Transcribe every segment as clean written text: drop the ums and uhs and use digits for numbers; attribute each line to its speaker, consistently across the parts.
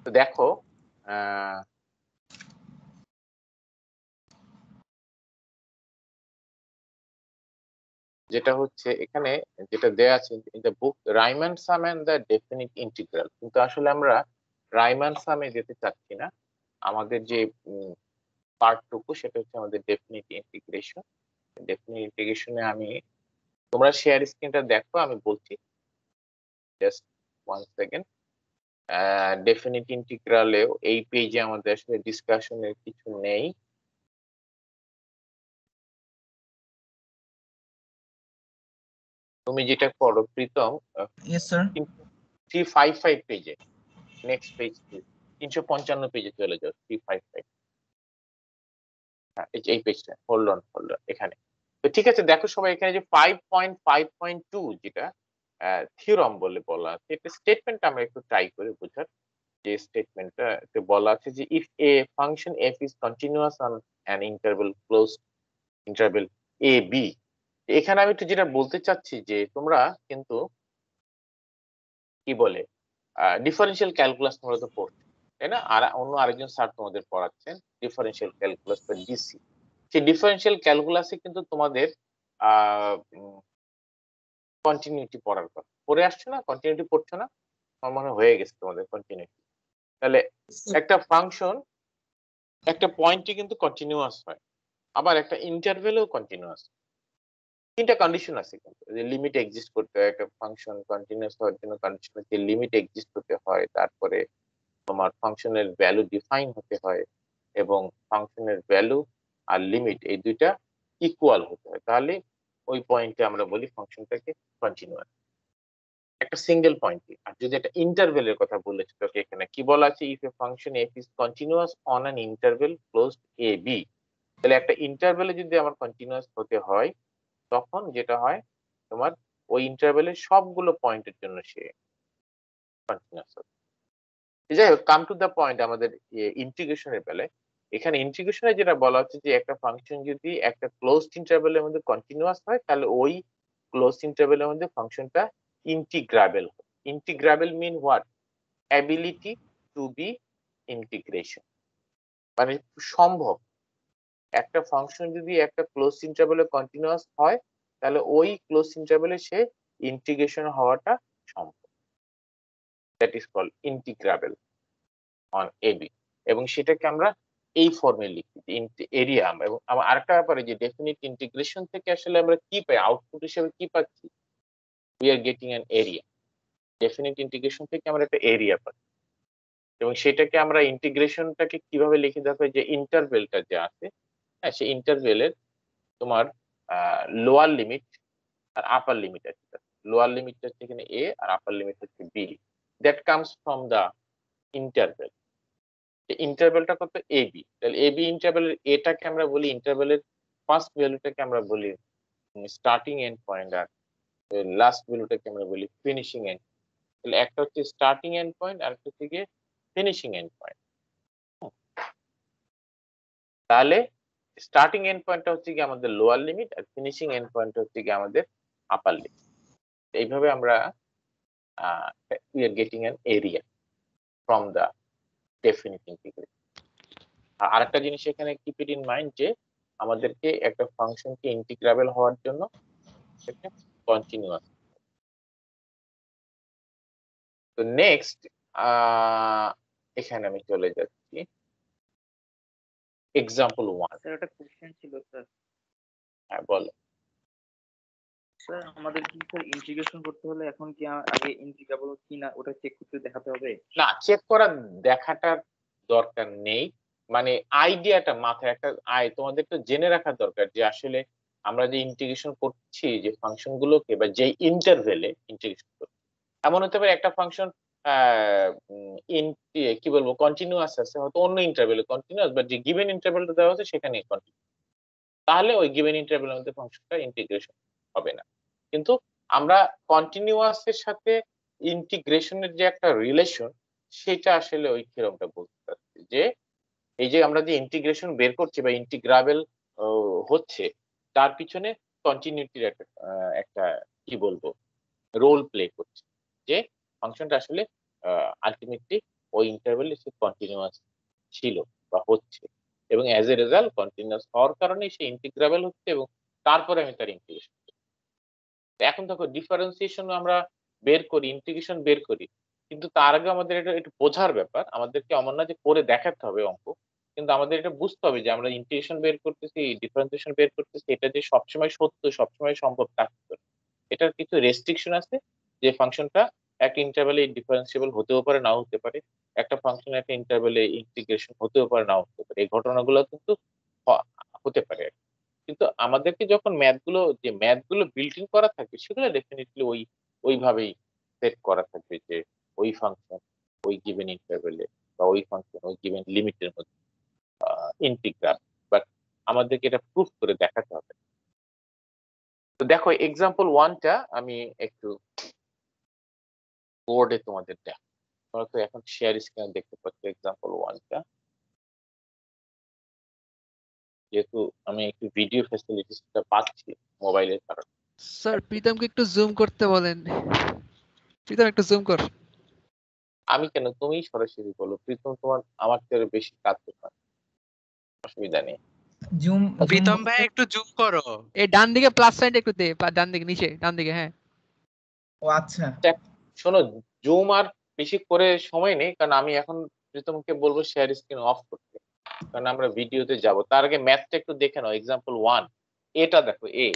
Speaker 1: তো দেখো আহ যেটা হচ্ছে এখানে যেটা দেয়া আছে in the book Riemann sum and the definite integral, কিন্তু আসলে আমরা রাইমান সামে যেতে চাচ্ছি না। আমাদের যে পার্টটুকু সেটা হচ্ছে আমাদের ডেফিনিট ইন্টিগ্রেশন। ডেফিনিট ইন্টিগ্রেশনে আমি, তোমরা শেয়ার স্ক্রিনটা দেখো, আমি বলছি জাস্ট 1 সেকেন্ড। ডেফিনিট ইন্টিগ্রালেও এই পেজে আমাদের আসলে ডিসকাশনের কিছু নেই। তুমি যেটা করো প্রীতম,
Speaker 2: Yes, sir.
Speaker 1: 355 পেজে, নেক্সট পেজ 355 পেজে চলে যাও। 355, হ্যাঁ এই পেজটা, হোল্ড অন এখানে। তো ঠিক আছে, দেখো সবাই এখানে যে 5.5.2 যেটা থিওরাম বলে বলা আছে, এটা স্টেটমেন্ট আমরা একটু ট্রাই করে বোঝার। যে স্টেটমেন্টটা বলা আছে যে if a function f is continuous on an interval close interval a b. এখানে আমি একটু যেটা বলতে চাচ্ছি যে তোমরা কিন্তু কি বলে ডিফারেন্সিয়াল ক্যালকুলাস তোমরা তো পড়ছো, তাই না? আর অন্য আরেকজন স্যার তোমাদের পড়াচ্ছেন ডিফারেন্সিয়াল ক্যালকুলাস বা ডিসি। সেই ডিফারেন্সিয়াল ক্যালকুলাসে কিন্তু তোমাদের কন্টিনিউটি পড়ার কথা পড়ে আসছো না? কন্টিনিউটি পড়ছো না? আমার মনে হয়ে গেছে তোমাদের কন্টিনিউটি। তাহলে একটা ফাংশন একটা পয়েন্টে কিন্তু কন্টিনিউয়াস হয়, আবার একটা ইন্টারভেলেও কন্টিনিউয়াস। তিনটা কন্ডিশন আছে কিন্তু, যে লিমিট এক্সিস্ট করতে হয় একটা ফাংশন কন্টিনিউয়াস হওয়ার জন্য, কন্ডিশন হচ্ছে লিমিট এক্সিস্ট হতে হয়, তারপরে তোমার ফাংশনের ভ্যালু ডিফাইন হতে হয়, এবং ফাংশনের ভ্যালু আর লিমিট এই দুইটা ইকুয়াল হতে হয়, তাহলে ওই পয়েন্টে আমরা বলি ফাংশনটাকে কন্টিনিউয়াস, একটা সিঙ্গেল পয়েন্টে। আর যদি একটা ইন্টারভেলের কথা বলেছি তোকে, এখানে কি বলা আছে, if a function f is continuous on an interval closed a b. তাহলে একটা ইন্টারভেলে যদি আমার কন্টিনিউয়াস হতে হয়, তখন যেটা হয় তোমার ওই ইন্টারভেলের সবগুলো পয়েন্টের জন্য সে কন্টিনিউয়াস হবে। যাই হোক, কাম টু দা পয়েন্ট, আমাদের ইন্টিগ্রেশনের বেলায় এখানে ইন্টিগ্রেশনে যেটা বলা হচ্ছে যে একটা ফাংশন যদি একটা ক্লোজড ইন্টারভেলের মধ্যে কন্টিনিউয়াস হয়, তাহলে ওই ক্লোজড ইন্টারভেলের মধ্যে ফাংশনটা integrable. Integrable mean what? Ability to be integration, মানে সম্ভব। একটা ফাংশন যদি একটা ক্লোজ ইন্টারভেলে কন্টিনিউয়াস হয়, তাহলে ওই ক্লোজ ইন্টারভেলে সে ইন্টিগ্রেশন হওয়াটা সম্ভব। That is called integrable on a b, এবং সেটাকে আমরা এই ফর্মে লিখি এরিয়া। এবং আরেকটা ব্যাপারে যে ডেফিনিট ইন্টিগ্রেশন থেকে আসলে আমরা কি পাই, আউটপুট হিসেবে কি পাচ্ছি? We are getting an area. Definite integration থেকে আমরা একটা এরিয়া পাই, এবং সেটাকে আমরা ইন্টিগ্রেশনটাকে কিভাবে লিখে দেখো, যে ইন্টারভেলটা যে আছে, হ্যাঁ সেই ইন্টারভেলের তোমার লোয়ার লিমিট আর আপার লিমিট আছে। লোয়ার লিমিট হচ্ছে এখানে এ, আর আপার লিমিট হচ্ছে b. That comes from the interval. ইন্টারভেলটা কত? A b. তাহলে এ বি ইন্টারভেলের এটাকে আমরা বলি ইন্টারভেলের ফার্স্ট ভ্যালুটাকে আমরা বলি স্টার্টিং এন্ড পয়েন্ট, আর লাস্ট ভ্যালুটাকে আমরা বলি ফিনিশিং এন্ড। তাহলে একটা হচ্ছে স্টার্টিং এন্ড পয়েন্ট, আর একটা হচ্ছে গিয়ে ফিনিশিং এন্ড পয়েন্ট। তাহলে স্টার্টিং এন্ড পয়েন্টটা হচ্ছে কি আমাদের লোয়ার লিমিট, আর ফিনিশিং এন্ড পয়েন্টটা হচ্ছে কি আমাদের আপার লিমিট। এইভাবে আমরা we are getting an area from the definite integration. আর আরেকটা জিনিস এখানে কিপ ইট ইন মাইন্ড, যে আমাদেরকে একটা ফাংশনকে ইন্টিগ্রেবল হওয়ার জন্য কন্টিনিউয়াস। তো নেক্সট এখানে আমি চলে যাচ্ছি এক্সাম্পল 1।
Speaker 3: স্যার একটা কোশ্চেন ছিল স্যার।
Speaker 1: হ্যাঁ বলো।
Speaker 3: স্যার আমাদের কি স্যার ইন্টিগ্রেশন করতে হলে এখন কি আগে ইন্টিগ্রেবল কিনা ওটা চেক করতে দেখাতে হবে?
Speaker 1: না, চেক করা দেখাটার দরকার নেই, মানে আইডিয়াটা মাথায় একটা তোমাদের তো জেনে রাখা দরকার যে আসলে আমরা যে ইন্টিগ্রেশন করছি যে ফাংশন গুলোকে, বা যে ইন্টারভেলে ইন্টিগ্রেশন করছি, এমন হতে পারে একটা ফাংশন কি বলবো কন্টিনিউয়াস আছে, হয়তো অন্য ইন্টারভেলে কন্টিনিউয়াস, বাট যে গিভেন ইন্টারভেলটা দেওয়া হচ্ছে সেখানে কন্টিনিউয়াস, তাহলে ওই গিভেন ইন্টারভেলের মধ্যে ফাংশনটা ইন্টিগ্রেশন হবে না। কিন্তু আমরা কন্টিনিউয়াস এর সাথে ইন্টিগ্রেশনের যে একটা রিলেশন, সেটা আসলে ওই থিওরামটা বলতে চাচ্ছি, যে এই যে আমরা যে ইন্টিগ্রেশন বের করছি বা ইন্টিগ্রাবেল হচ্ছে, তার পিছনে কন্টিনিউটির একটা কি বলবো রোল প্লে করছে, যে ফাংশনটা আসলে আলটিমেটলি ওই ইন্টারভ্যালে সে কন্টিনিউয়াস ছিল বা হচ্ছে, এবং অ্যাজ এ রেজাল্ট কন্টিনিউয়াস হওয়ার কারণে সে ইন্টিগ্রেবল হচ্ছে, এবং তারপরে আমি তার ইন্টিগ্রেশন। এখন দেখো ডিফারেন্সিয়েশন আমরা বের করি, ইন্টিগ্রেশন বের করি, কিন্তু তার আগে আমাদের এটা একটু বোঝার ব্যাপার। আমাদেরকে এমন না যে করে দেখাতে হবে অঙ্ক, কিন্তু আমাদের এটা বুঝতে হবে যে আমরা ইন্টিগ্রেশন বের করতেছি, ডিফারেন্সিয়েশন বের করতেছি, এটা যে সবসময় সত্য, সবসময় সম্ভব তা কিন্তু না। এটার কিছু রেস্ট্রিকশন আছে, যে ফাংশনটা একটা ইন্টারভ্যালে ডিফারেন্সিয়েবল হতেও পারে, নাও হতে পারে। একটা ফাংশন একটা ইন্টারভ্যালে ইন্টিগ্রেশন হতেও পারে, নাও হতে পারে। এই ঘটনাগুলো কিন্তু হতে পারে। কিন্তু আমাদেরকে যখন ম্যাথ গুলো বিল্ট ইন করা থাকবে, সেগুলো ডেফিনেটলি ওইভাবেই সেট করা থাকবে, যে ওই ফাংশন ওই গিভেন ইন্টারভ্যালে বা ওই ফাংশন ওই গিভেন লিমিটের মধ্যে ইন্টিগ্রাল। বাট আমাদেরকে এটা প্রুফ করে দেখাতে হবে। তো দেখো এক্সাম্পল ওয়ানটা আমি একটু বোর্ডে তোমাদের দেখো। তোমরা তো এখন শেয়ার স্ক্রিন দেখতে পাচ্ছ এক্সাম্পল ওয়ানটা। যেহেতু আমি একটু ভিডিও ফ্যাসিলিটিসটা পাচ্ছি মোবাইলের কারণে।
Speaker 2: স্যার প্রীতমকে একটু জুম করতে বলেন। প্রীতম একটু জুম কর।
Speaker 1: আমি কেন, তুমি সরাসরি বলো। প্রীতম তোমার আমার থেকে বেশি কাজ করতে, অসুবিধা নেই।
Speaker 4: জুম
Speaker 5: প্রীতম ভাই একটু জুম করো।
Speaker 2: এই ডান দিকে প্লাস সাইনটা একটু দে, ডান দিকে নিচে, ডান দিকে। হ্যাঁ
Speaker 4: ও আচ্ছা
Speaker 1: শোনো, জুম আর বেশি করে সময় নেই, কারণ আমি এখন প্রীতমকে বলবো শেয়ার স্ক্রিন অফ করতে, কারণ আমরা ভিডিওতে যাব। তার আগে ম্যাথটা একটু দেখে নাও। এক্সাম্পল ওয়ান, এটা দেখো এ,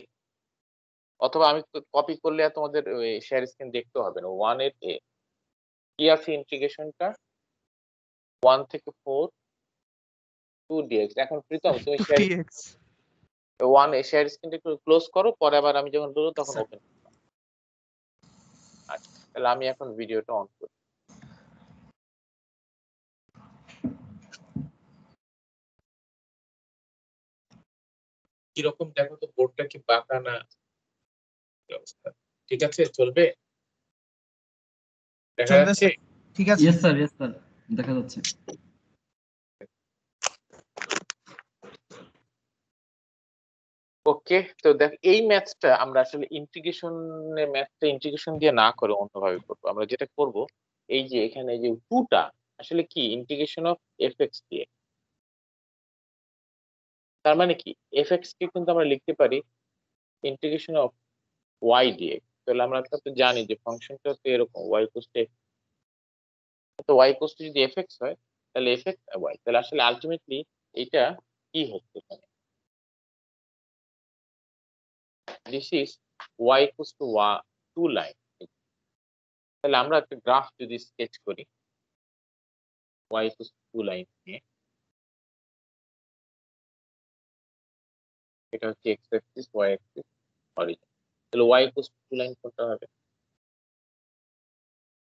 Speaker 1: অথবা আমি কপি করলে আর তোমাদের শেয়ার স্ক্রিন দেখতে হবে না। ওয়ান এর এ কি আছে, ইন্টিগ্রেশনটা 1 থেকে 4 2 dx। এখন প্রীতম তুমি শেয়ার
Speaker 2: 2dx।
Speaker 1: 1 এ শেয়ার স্ক্রিনটা একটু ক্লোজ করো, পরে আবার আমি যখন বলবো তখন
Speaker 4: আচ্ছা।
Speaker 1: ওপেন। আচ্ছা, তাহলে আমি এখন ভিডিওটা অন করি। কিরকম দেখো তো, বোর্ডটা কি বাঁকা না কি অবস্থা? ঠিক আছে, চলবে? দেখা
Speaker 4: চলবে
Speaker 1: যাচ্ছে?
Speaker 4: স্যার, ঠিক আছে।
Speaker 6: ইয়েস স্যার দেখা যাচ্ছে।
Speaker 1: ওকে, তো দেখ এই ম্যাথটা আমরা আসলে ইন্টিগ্রেশন দিয়ে না করে অন্যভাবে করবো। আমরা যেটা করব, এই যে এখানে যে টুটা আসলে কি, ইন্টিগ্রেশন অফ এফএক্স দিয়ে। তার মানে কি, এফএক্স কে কিন্তু আমরা লিখতে পারি ইন্টিগ্রেশন অফ ওয়াই দিয়ে। তাহলে আমরা তো জানি যে ফাংশনটা তো এরকম, ওয়াই ইকুয়াল টু এক্স। তো ওয়াই ইকুয়াল টু যদি এফএক্স হয়, তাহলে এফএক্স ওয়াই, তাহলে আসলে আলটিমেটলি এটা কি হচ্ছে এখানে, this is Y equal to 2 line. তাহলে আমরা একটা গ্রাফ যদি স্কেচ করি y equals to 2 লাইন নিয়ে, এটা হচ্ছে x Axis, y Axis, horizontal. তাহলে y equals to 2 লাইন কোনটা হবে?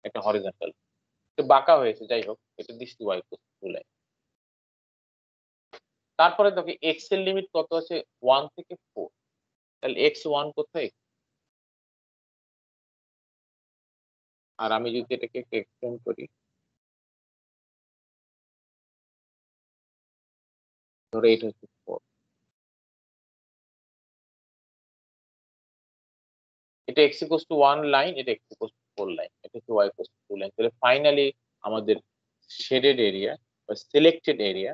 Speaker 1: এটা হরিজন্টাল, এটা বাঁকা হয়েছে, যাই হোক এটা দিচ্ছি y equals to 2 লাইন। তারপরে দেখো x এর লিমিট কত আছে, 1 থেকে 4। তাহলে x1 কোথায়, আর আমি যদি এটাকে একটু এক্সটেন্ড করি, ধরো এটা হচ্ছে 4, এটা x equals to 1 লাইন, এটা x equals to 4 লাইন, এটা হচ্ছে y equals to 2 লাইন। তাহলে ফাইনালি আমাদের শেডেড এরিয়া বা selected area,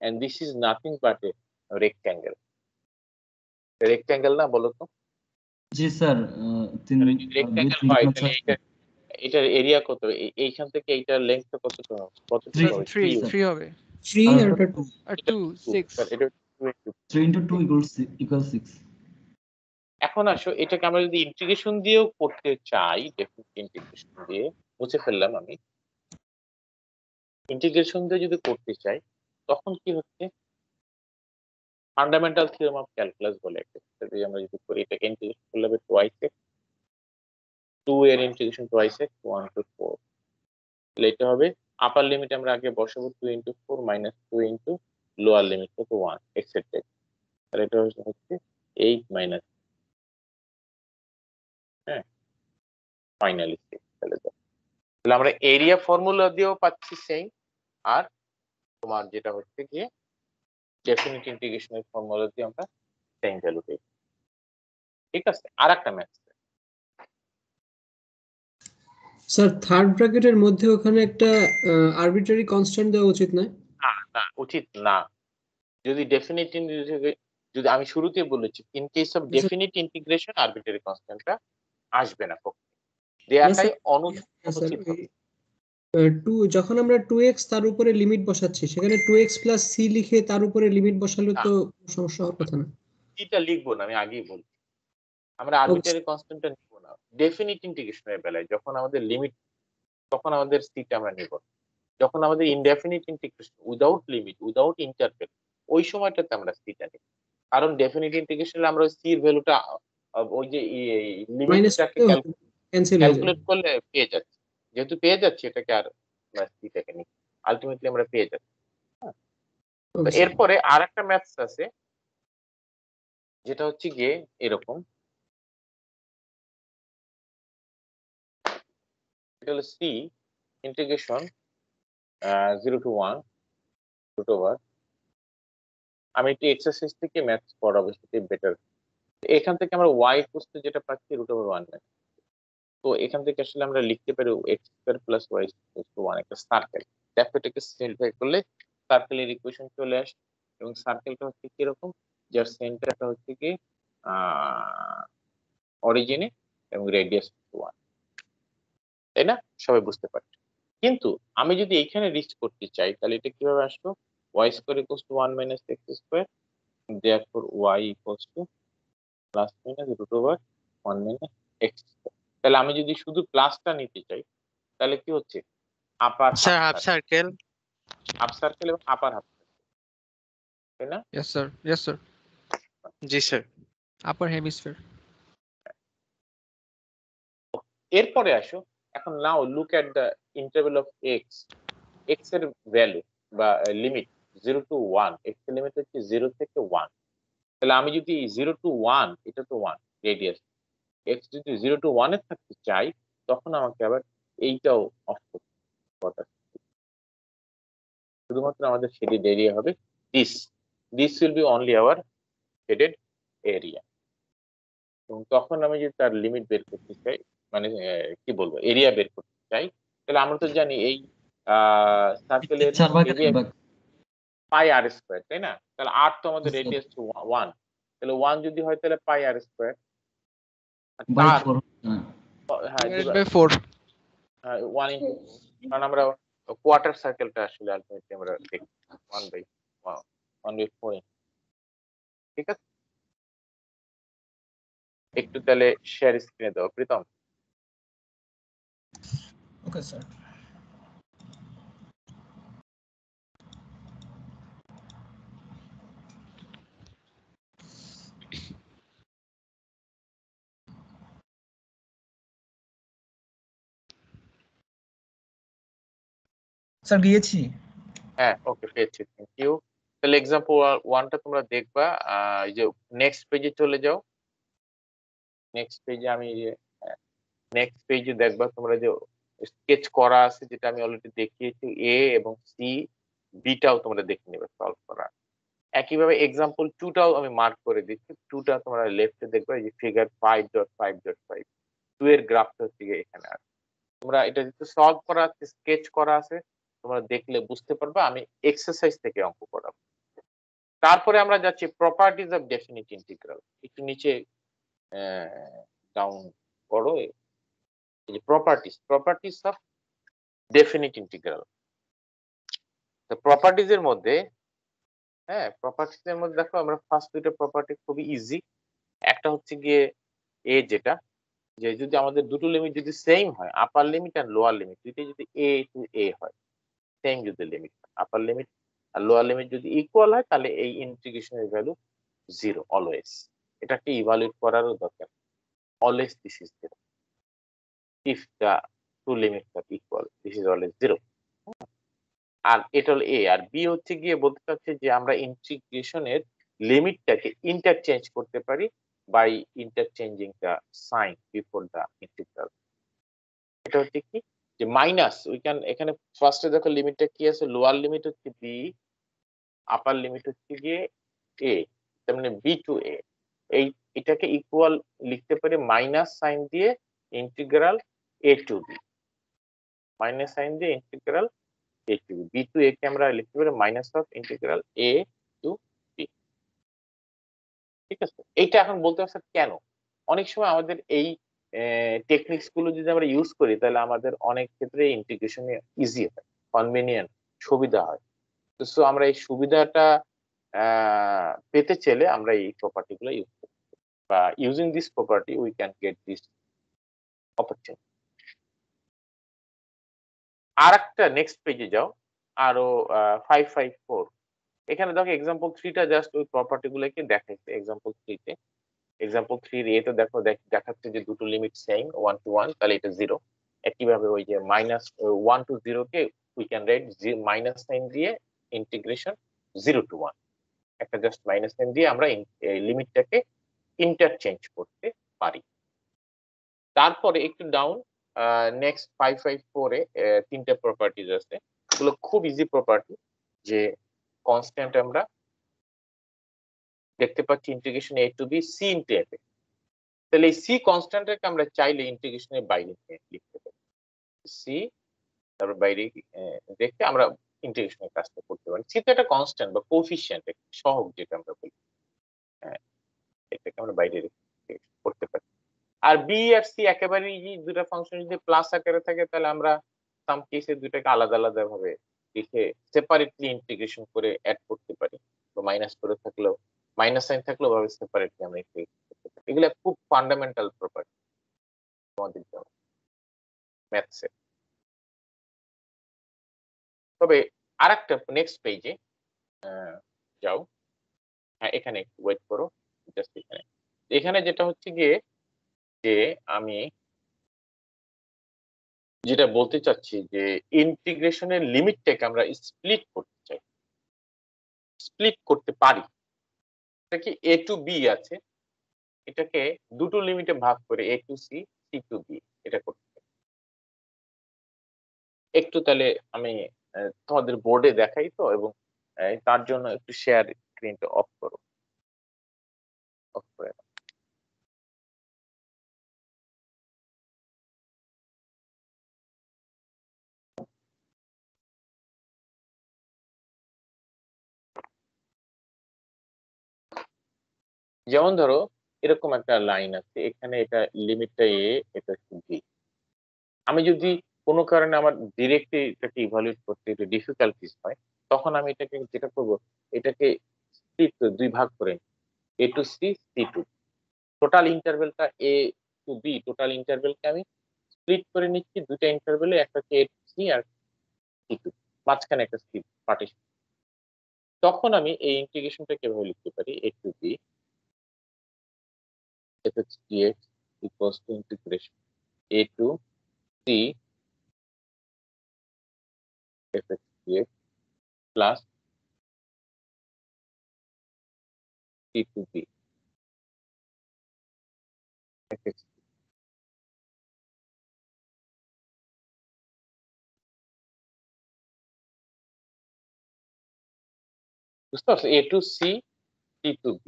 Speaker 1: and this is nothing but a rectangle. Rectangle না, বলো তো?
Speaker 6: জি স্যার,
Speaker 1: তাহলে যদি রেক্ট্যাঙ্গেল হয়, তাহলে এটার এরিয়া কত? এইখান থেকে এইটার লেন্থ কতটুকু হবে? কতটুকু হবে?
Speaker 2: 3 হবে।
Speaker 4: 3 আর 2
Speaker 2: আর 2 6।
Speaker 1: এটা 2
Speaker 6: 3 into 2 equals 6.
Speaker 1: এখন আসো, এটাকে আমরা যদি ইন্টিগ্রেশন দিয়েও করতে চাই, ডেফিনিট ইন্টিগ্রেশন দিয়ে মুছে ফেললাম আমি, ইন্টিগ্রেশন দিয়ে যদি করতে চাই, তখন কি হচ্ছে, ফান্ডামেন্টাল থিওরেম অফ ক্যালকুলাস বলে একটা, আমরা যদি করি এটাকে ইন্টিগ্রেশন করলে হবে টুয়াইস এক্স, 2 এর ইন্টিগ্রেশন টুয়াইস এক্স 1 to 4। তাহলে এটা হবে আপার লিমিট আমরা আগে বসাবো 2 into 4 minus 2 into lower limit কত 1 এক্সেট্রা। তাহলে এটা হচ্ছে 8 minus, হ্যাঁ, ফাইনালি 6। তাহলে আমরা এরিয়া ফর্মুলা দিয়েও পাচ্ছি সেম, আর তোমার যেটা হচ্ছে গিয়ে ডেফিনিট ইন্টিগ্রেশনের ফর্মুলা দিয়ে আমরা সেম ভ্যালু পেয়ে। ঠিক আছে, আর একটা ম্যাথ
Speaker 7: স্যার থার্ড ব্র্যাকেটের মধ্যে ওখানে একটা আরবিট্রারি কনস্ট্যান্ট দেওয়া উচিত নয়?
Speaker 1: না না উচিত না। যদি ডেফিনিট যদি আমি শুরুতে বলেছি in case of definite integration arbitrary কনস্ট্যান্টটা আসবে না, দেয়াটাই অনুচিত হবে।
Speaker 7: যখন আমরা 2x তার উপরে লিমিট বসাচ্ছি সেখানে 2x প্লাস c লিখে তার উপরে লিমিট বসালে
Speaker 1: না।
Speaker 7: তো সমস্যা হওয়ার কথা না।
Speaker 1: এটা লিখবো না, আমি আগেই বলছি আমরা আরবিট্রারি কনস্ট্যান্টটা নিব না ডেফিনিট ইন্টিগ্রেশনের বেলায়। যখন আমাদের লিমিট তখন আমাদের সিটা আমরা নিব। যখন আমাদের indefinite integration without limit without interval ওই সময়টাতে আমরা সিটা নিব। কারণ ডেফিনিট ইন্টিগ্রেশনে আমরা ওই সির ভ্যালুটা ওই যে
Speaker 7: মাইনাস
Speaker 1: লিমিটটাকে
Speaker 7: ক্যান্সেল হয়ে যাবে।
Speaker 1: ক্যালকুলেট করলে পেয়ে যাচ্ছি। যেহেতু পেয়ে যাচ্ছি এটাকে আর সিটাকে নিই, আলটিমেটলি আমরা পেয়ে যাচ্ছি। তো এরপরে আর একটা ম্যাথস আছে যেটা হচ্ছে গিয়ে এরকম, এটা হলো C integration 0 to 1 root over। আমি একটি এক্সারসাইজ থেকে ম্যাথস পড়াবো, সেটাই বেটার। এখান থেকে আমরা y ইকুয়ালস টু যেটা পাচ্ছি √1। তো এখান থেকে আসলে আমরা লিখতে পারি x² + y = 1 একটা সার্কেল। দেখো এটাকে সিম্পলিফাই করলে সার্কেলের ইকুয়েশন চলে আসে এবং সার্কেলটা হচ্ছে কি রকম, যার সেন্টারটা হচ্ছে কি অরিজিনে এবং রেডিয়াস 1, তাই না? সবাই বুঝতে পারছে। কিন্তু আমি যদি এইখানে রিচ করতে চাই তাহলে এটা কিভাবে আসলো, y² = 1 - x², therefore y = +/(1 - x²)। তাহলে আমি যদি শুধু প্লাসটা নিতে চাই তাহলে কি হচ্ছে, upper
Speaker 5: sir half circle.
Speaker 1: Half circle এবং আপার হাফ সার্কেল, তাই না?
Speaker 2: Yes sir, yes sir.
Speaker 5: জি স্যার।
Speaker 2: Upper hemisphere.
Speaker 1: এরপরে আসো, এখন now look at the interval of x. X এর ভ্যালু বা লিমিট 0 to 1, এক্স এর লিমিট হচ্ছে 0 থেকে 1। তাহলে আমি যদি 0 to 1, এটা তো 1 রেডিয়াস, এক্স যদি 0 to 1 এ থাকতে চাই তখন আমাকে আবার এইটাও অফ করতে হবে। শুধুমাত্র আমাদের শেডেড এরিয়া হবে this will be only hour shaded area. এবং তখন আমি যদি তার লিমিট বের করতে চাই, মানে কি বলবো, এরিয়া বের করতে চাই, তাহলে আমরা তো জানি এই সার্কেলের
Speaker 6: 4
Speaker 1: এরিয়া
Speaker 6: 1/3
Speaker 1: πr², তাই না? তাহলে r তো আমাদের রেডিয়াস 1, তাহলে 1 যদি হয় তাহলে πr²।
Speaker 6: বাই
Speaker 1: তার
Speaker 6: 4।
Speaker 1: হ্যাঁ
Speaker 2: ডিভাইডেড বাই 4।
Speaker 1: 1 into 4, কারণ আমরা কোয়ার্টার সার্কেলটা আসলে আলটিমেটলি আমরা দেখি 1/4। ঠিক আছে, একটু তাহলে শেয়ার স্ক্রিনে দাও প্রীতম।
Speaker 4: Okay sir. স্যার গিয়েছি।
Speaker 1: হ্যাঁ ওকে, পেয়েছি, থ্যাংক ইউ। তাহলে এক্সাম্পল 1টা তোমরা দেখবা, এই যে নেক্সট পেজে চলে যাও। নেক্সট পেজে আমি নেক্সট পেজে দেখবা তোমরা যে স্কেচ করা আছে, যেটা আমি অলরেডি দেখিয়েছি, এ এবং সি বিটাও তোমরা দেখে নেবে সলভ করা। একইভাবে এক্সাম্পল 2টাও আমি মার্ক করে দিচ্ছি। 2টা তোমরা লেফটে দেখবে, এই যে ফিগার 5.5.5 2 এর গ্রাফটা হচ্ছে এখানে আছে। তোমরা এটা যেহেতু সলভ করা আছে, স্কেচ করা আছে, তোমরা দেখলে বুঝতে পারবে। আমি এক্সারসাইজ থেকে অঙ্ক করাবো। তারপরে আমরা যাচ্ছি প্রপার্টিজ অফ ডেফিনিট ইন্টিগ্রাল। একটু নিচে ডাউন করো, এই যে প্রপার্টিজ অফ ডেফিনিট ইন্টিগ্রাল। তো প্রপার্টিজ এর মধ্যে, হ্যাঁ প্রপার্টিজ এর মধ্যে দেখো আমরা ফার্স্ট দুটো প্রপার্টি খুবই ইজি। একটা হচ্ছে গিয়ে এ, যেটা যে যদি আমাদের দুটো লিমিট যদি সেম হয়, আপার লিমিট আর লোয়ার লিমিট দুইটাই যদি a to a হয়, সেম যদি লিমিট, আপার লিমিট আর লোয়ার লিমিট যদি ইকুয়াল হয়, তাহলে এই ইন্টিগ্রেশনের ভ্যালু 0 অলওয়েজ। এটাকে ইভালুয়েট করারও দরকার, always this is 0 if the two limits are equal, this is always 0। আর এটা হলো এ। আর বি হচ্ছে গিয়ে বলতে চাচ্ছে যে আমরা ইন্টিগ্রেশনের লিমিটটাকে ইন্টারচেঞ্জ করতে পারি by interchanging the sign before the integral. এটা হচ্ছে কি যে মাইনাস, এখানে ফার্স্টে দেখো লিমিটটা কি আছে, লোয়ার লিমিট হচ্ছে বি, আপার লিমিট হচ্ছে গিয়ে এ, তার মানে বি টু এ। এটাকে ইকুয়াল লিখতে পারি মাইনাস সাইন দিয়ে integral a to b. Minus sign দিয়ে integral a to b, b to a কে আমরা লিখতে পারি minus of integral a to b। ঠিক আছে, এইটা এখন বলতে পারছেন কেন? অনেক সময় আমাদের এই টেকনিক্স গুলো যদি আমরা ইউজ করি তাহলে আমাদের অনেক ক্ষেত্রে ইন্টিগ্রেশন ইজি হয়, কনভেনিয়েন্ট, সুবিধা হয়। তো সো আমরা এই সুবিধাটা পেতে চাইলে আমরা এই প্রপার্টি গুলো ইউজ করি, বা using this property we can get this opportunity. আর একটা নেক্সট পেজে যাও, আরো 554। এখানে দেখো এক্সাম্পল 3টা জাস্ট ওই প্রপার্টি গুলোকে দেখাইছে। এক্সাম্পল 3 তে, এক্সাম্পল 3 এ তো দেখো দেখাচ্ছে যে দুটো লিমিট সেম 1 to 1, তাহলে এটা 0। একইভাবে ওই যে minus 1 to 0 K we can write minus sign দিয়ে ইন্টিগ্রেশন 0 to 1, একটা জাস্ট মাইনাস সাইন দিয়ে আমরা লিমিটটাকে ইন্টারচেঞ্জ করতে পারি। তারপরে একটু ডাউন নেক্সট 554 এ তিনটা প্রপার্টিজ আছে, এগুলো খুব ইজি প্রপার্টি। যে কনস্ট্যান্ট আমরা দেখতে পাচ্ছি integration a to b c into f, তাহলে এই সি কনস্ট্যান্টটাকে আমরা চাইলে ইন্টিগ্রেশনের বাইরে লিখতে পারি। সি তারপর বাইরে দেখতে আমরা ইন্টিগ্রেশনের কাজটা করতে পারি। সি তো একটা কনস্ট্যান্ট বা কোএফিশিয়েন্ট, সহগ যেটা আমরা বলি, এটাকে আমরা বাইরে করতে পারি। আর বি আর সি একেবারে দুটো ফাংশন যদি প্লাস আকারে থাকে তাহলে আমরা সাম কেসে দুটাকে আলাদা আলাদা ভাবে লিখে সেপারেটলি ইন্টিগ্রেশন করে অ্যাড করতে পারি, তো মাইনাস করে থাকলেও মাইনাস সাইন থাকলেও ভাবে সেপারেটলি আমরা ইন্টিগ্রেট করতে পারি। এগুলো খুব ফান্ডামেন্টাল প্রপার্টি আমাদের ম্যাথসে। তবে আরেকটা নেক্সট পেজে যাও, হ্যাঁ এখানে একটু ওয়েট করো, জাস্ট এখানে। এখানে যেটা হচ্ছে গিয়ে যে আমি যেটা বলতে চাচ্ছি যে ইন্টিগ্রেশনের লিমিটটাকে আমরা স্প্লিট করতে চাই, স্প্লিট করতে পারি। এটা কি a টু b আছে, এটাকে দুটো লিমিটে ভাগ করে a to c, c to b এটা করতে চাই। একটু তাহলে আমি তোমাদের বোর্ডে দেখাই তো, এবং তার জন্য একটু শেয়ার স্ক্রিনটা অফ করো, অফ করে দাও। যেমন ধরো এরকম একটা লাইন আছে, এখানে এটা লিমিটটা a, এটা b। আমি যদি কোনো কারণে আমার ডিরেক্টলি এটাকে ইভালুয়েট করতে একটু ডিফিকাল্টিস হয়, তখন আমি এটাকে যেটা করবো, এটাকে স্প্লিট দুই ভাগ করে a to c, c to, total ইন্টারভেলটা a টু b, টোটাল ইন্টারভেলকে আমি স্প্লিট করে নিচ্ছি দুইটা ইন্টারভেলে, একটা হচ্ছে a টু c আর c টু, মাঝখানে একটা c পার্টিশন। তখন আমি এই ইন্টিগ্রেশনটাকে এভাবে লিখতে পারি a to b f(x) dx equals to integration a to c f(x) dx plus c to b f(x). বুঝতে পারছো, a to c, c to b।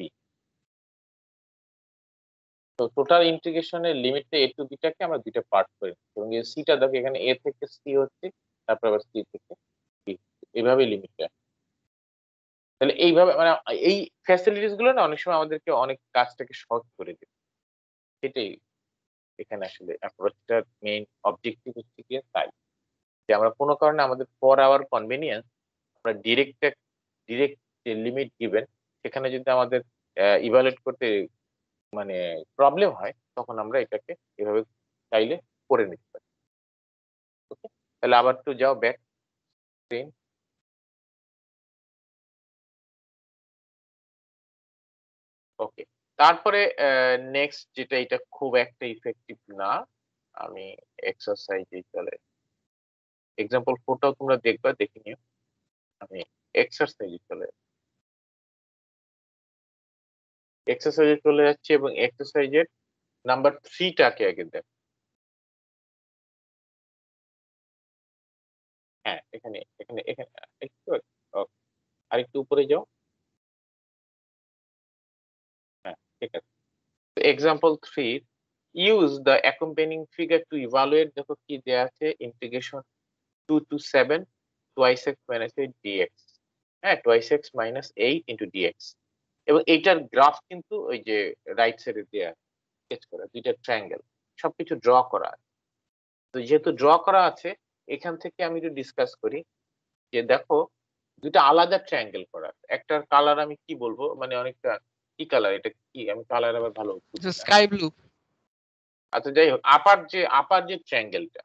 Speaker 1: তো টোটাল ইন্টিগ্রেশনের লিমিটটা a টু b টাকে আমরা দুইটা পার্ট করে নিচ্ছি, এবং এই সিটা দেখো এখানে a থেকে c হচ্ছে, তারপর আবার c থেকে b, এইভাবে লিমিটটা। তাহলে এইভাবে মানে এই ফ্যাসিলিটিস গুলো না অনেক সময় আমাদেরকে অনেক কাজটাকে সহজ করে দেবে। সেটাই এখানে আসলে অ্যাপ্রোচটার মেইন অবজেক্টিভ হচ্ছে কি তাই, যে আমরা কোনো কারণে আমাদের ফর আওয়ার কনভেনিয়েন্স আমরা ডিরেক্ট যে লিমিট গিভেন সেখানে যদি আমাদের ইভালুয়েট করতে মানে প্রবলেম হয়, তখন আমরা এটাকে এভাবে চাইলে করে নিতে পারি। ওকে, তাহলে আবার একটু যাও ব্যাক স্ক্রিন। ওকে, তারপরে নেক্সট যেটা, এটা খুব একটা ইফেক্টিভ না, আমি এক্সারসাইজে চলে, এক্সাম্পল 4টাও তোমরা দেখবা, দেখে নিও। আমি এক্সারসাইজে চলে যাচ্ছি, এবং এক্সারসাইজের নাম্বার 3টাকে আগে দেখ। হ্যাঁ এখানে এখানে এখানে একটু আরেকটু উপরে যাও। হ্যাঁ ঠিক আছে, example 3 use the accompanying figure two evaluate, দেখো কি দেয়া আছে, integration 2 to 7 twice x minus 8 dx, হ্যাঁ, twice x minus 8 into dx, এবং এইটার গ্রাফ কিন্তু ওই যে রাইট সাইডে দেয়া স্কেচ করা দুইটা ট্রায়াঙ্গেল, সবকিছু ড্র করা আছে। তো যেহেতু ড্র করা আছে, এখান থেকে আমি একটু ডিসকাস করি যে দেখো দুইটা আলাদা ট্রায়াঙ্গেল করা আছে। একটার কালার আমি কি বলবো, মানে অনেকটা কি কালার, এটা কি আমি কালার আবার ভালো বুঝি না।
Speaker 2: Sky blue.
Speaker 1: আচ্ছা যাই হোক, আপার যে ট্রায়াঙ্গেলটা,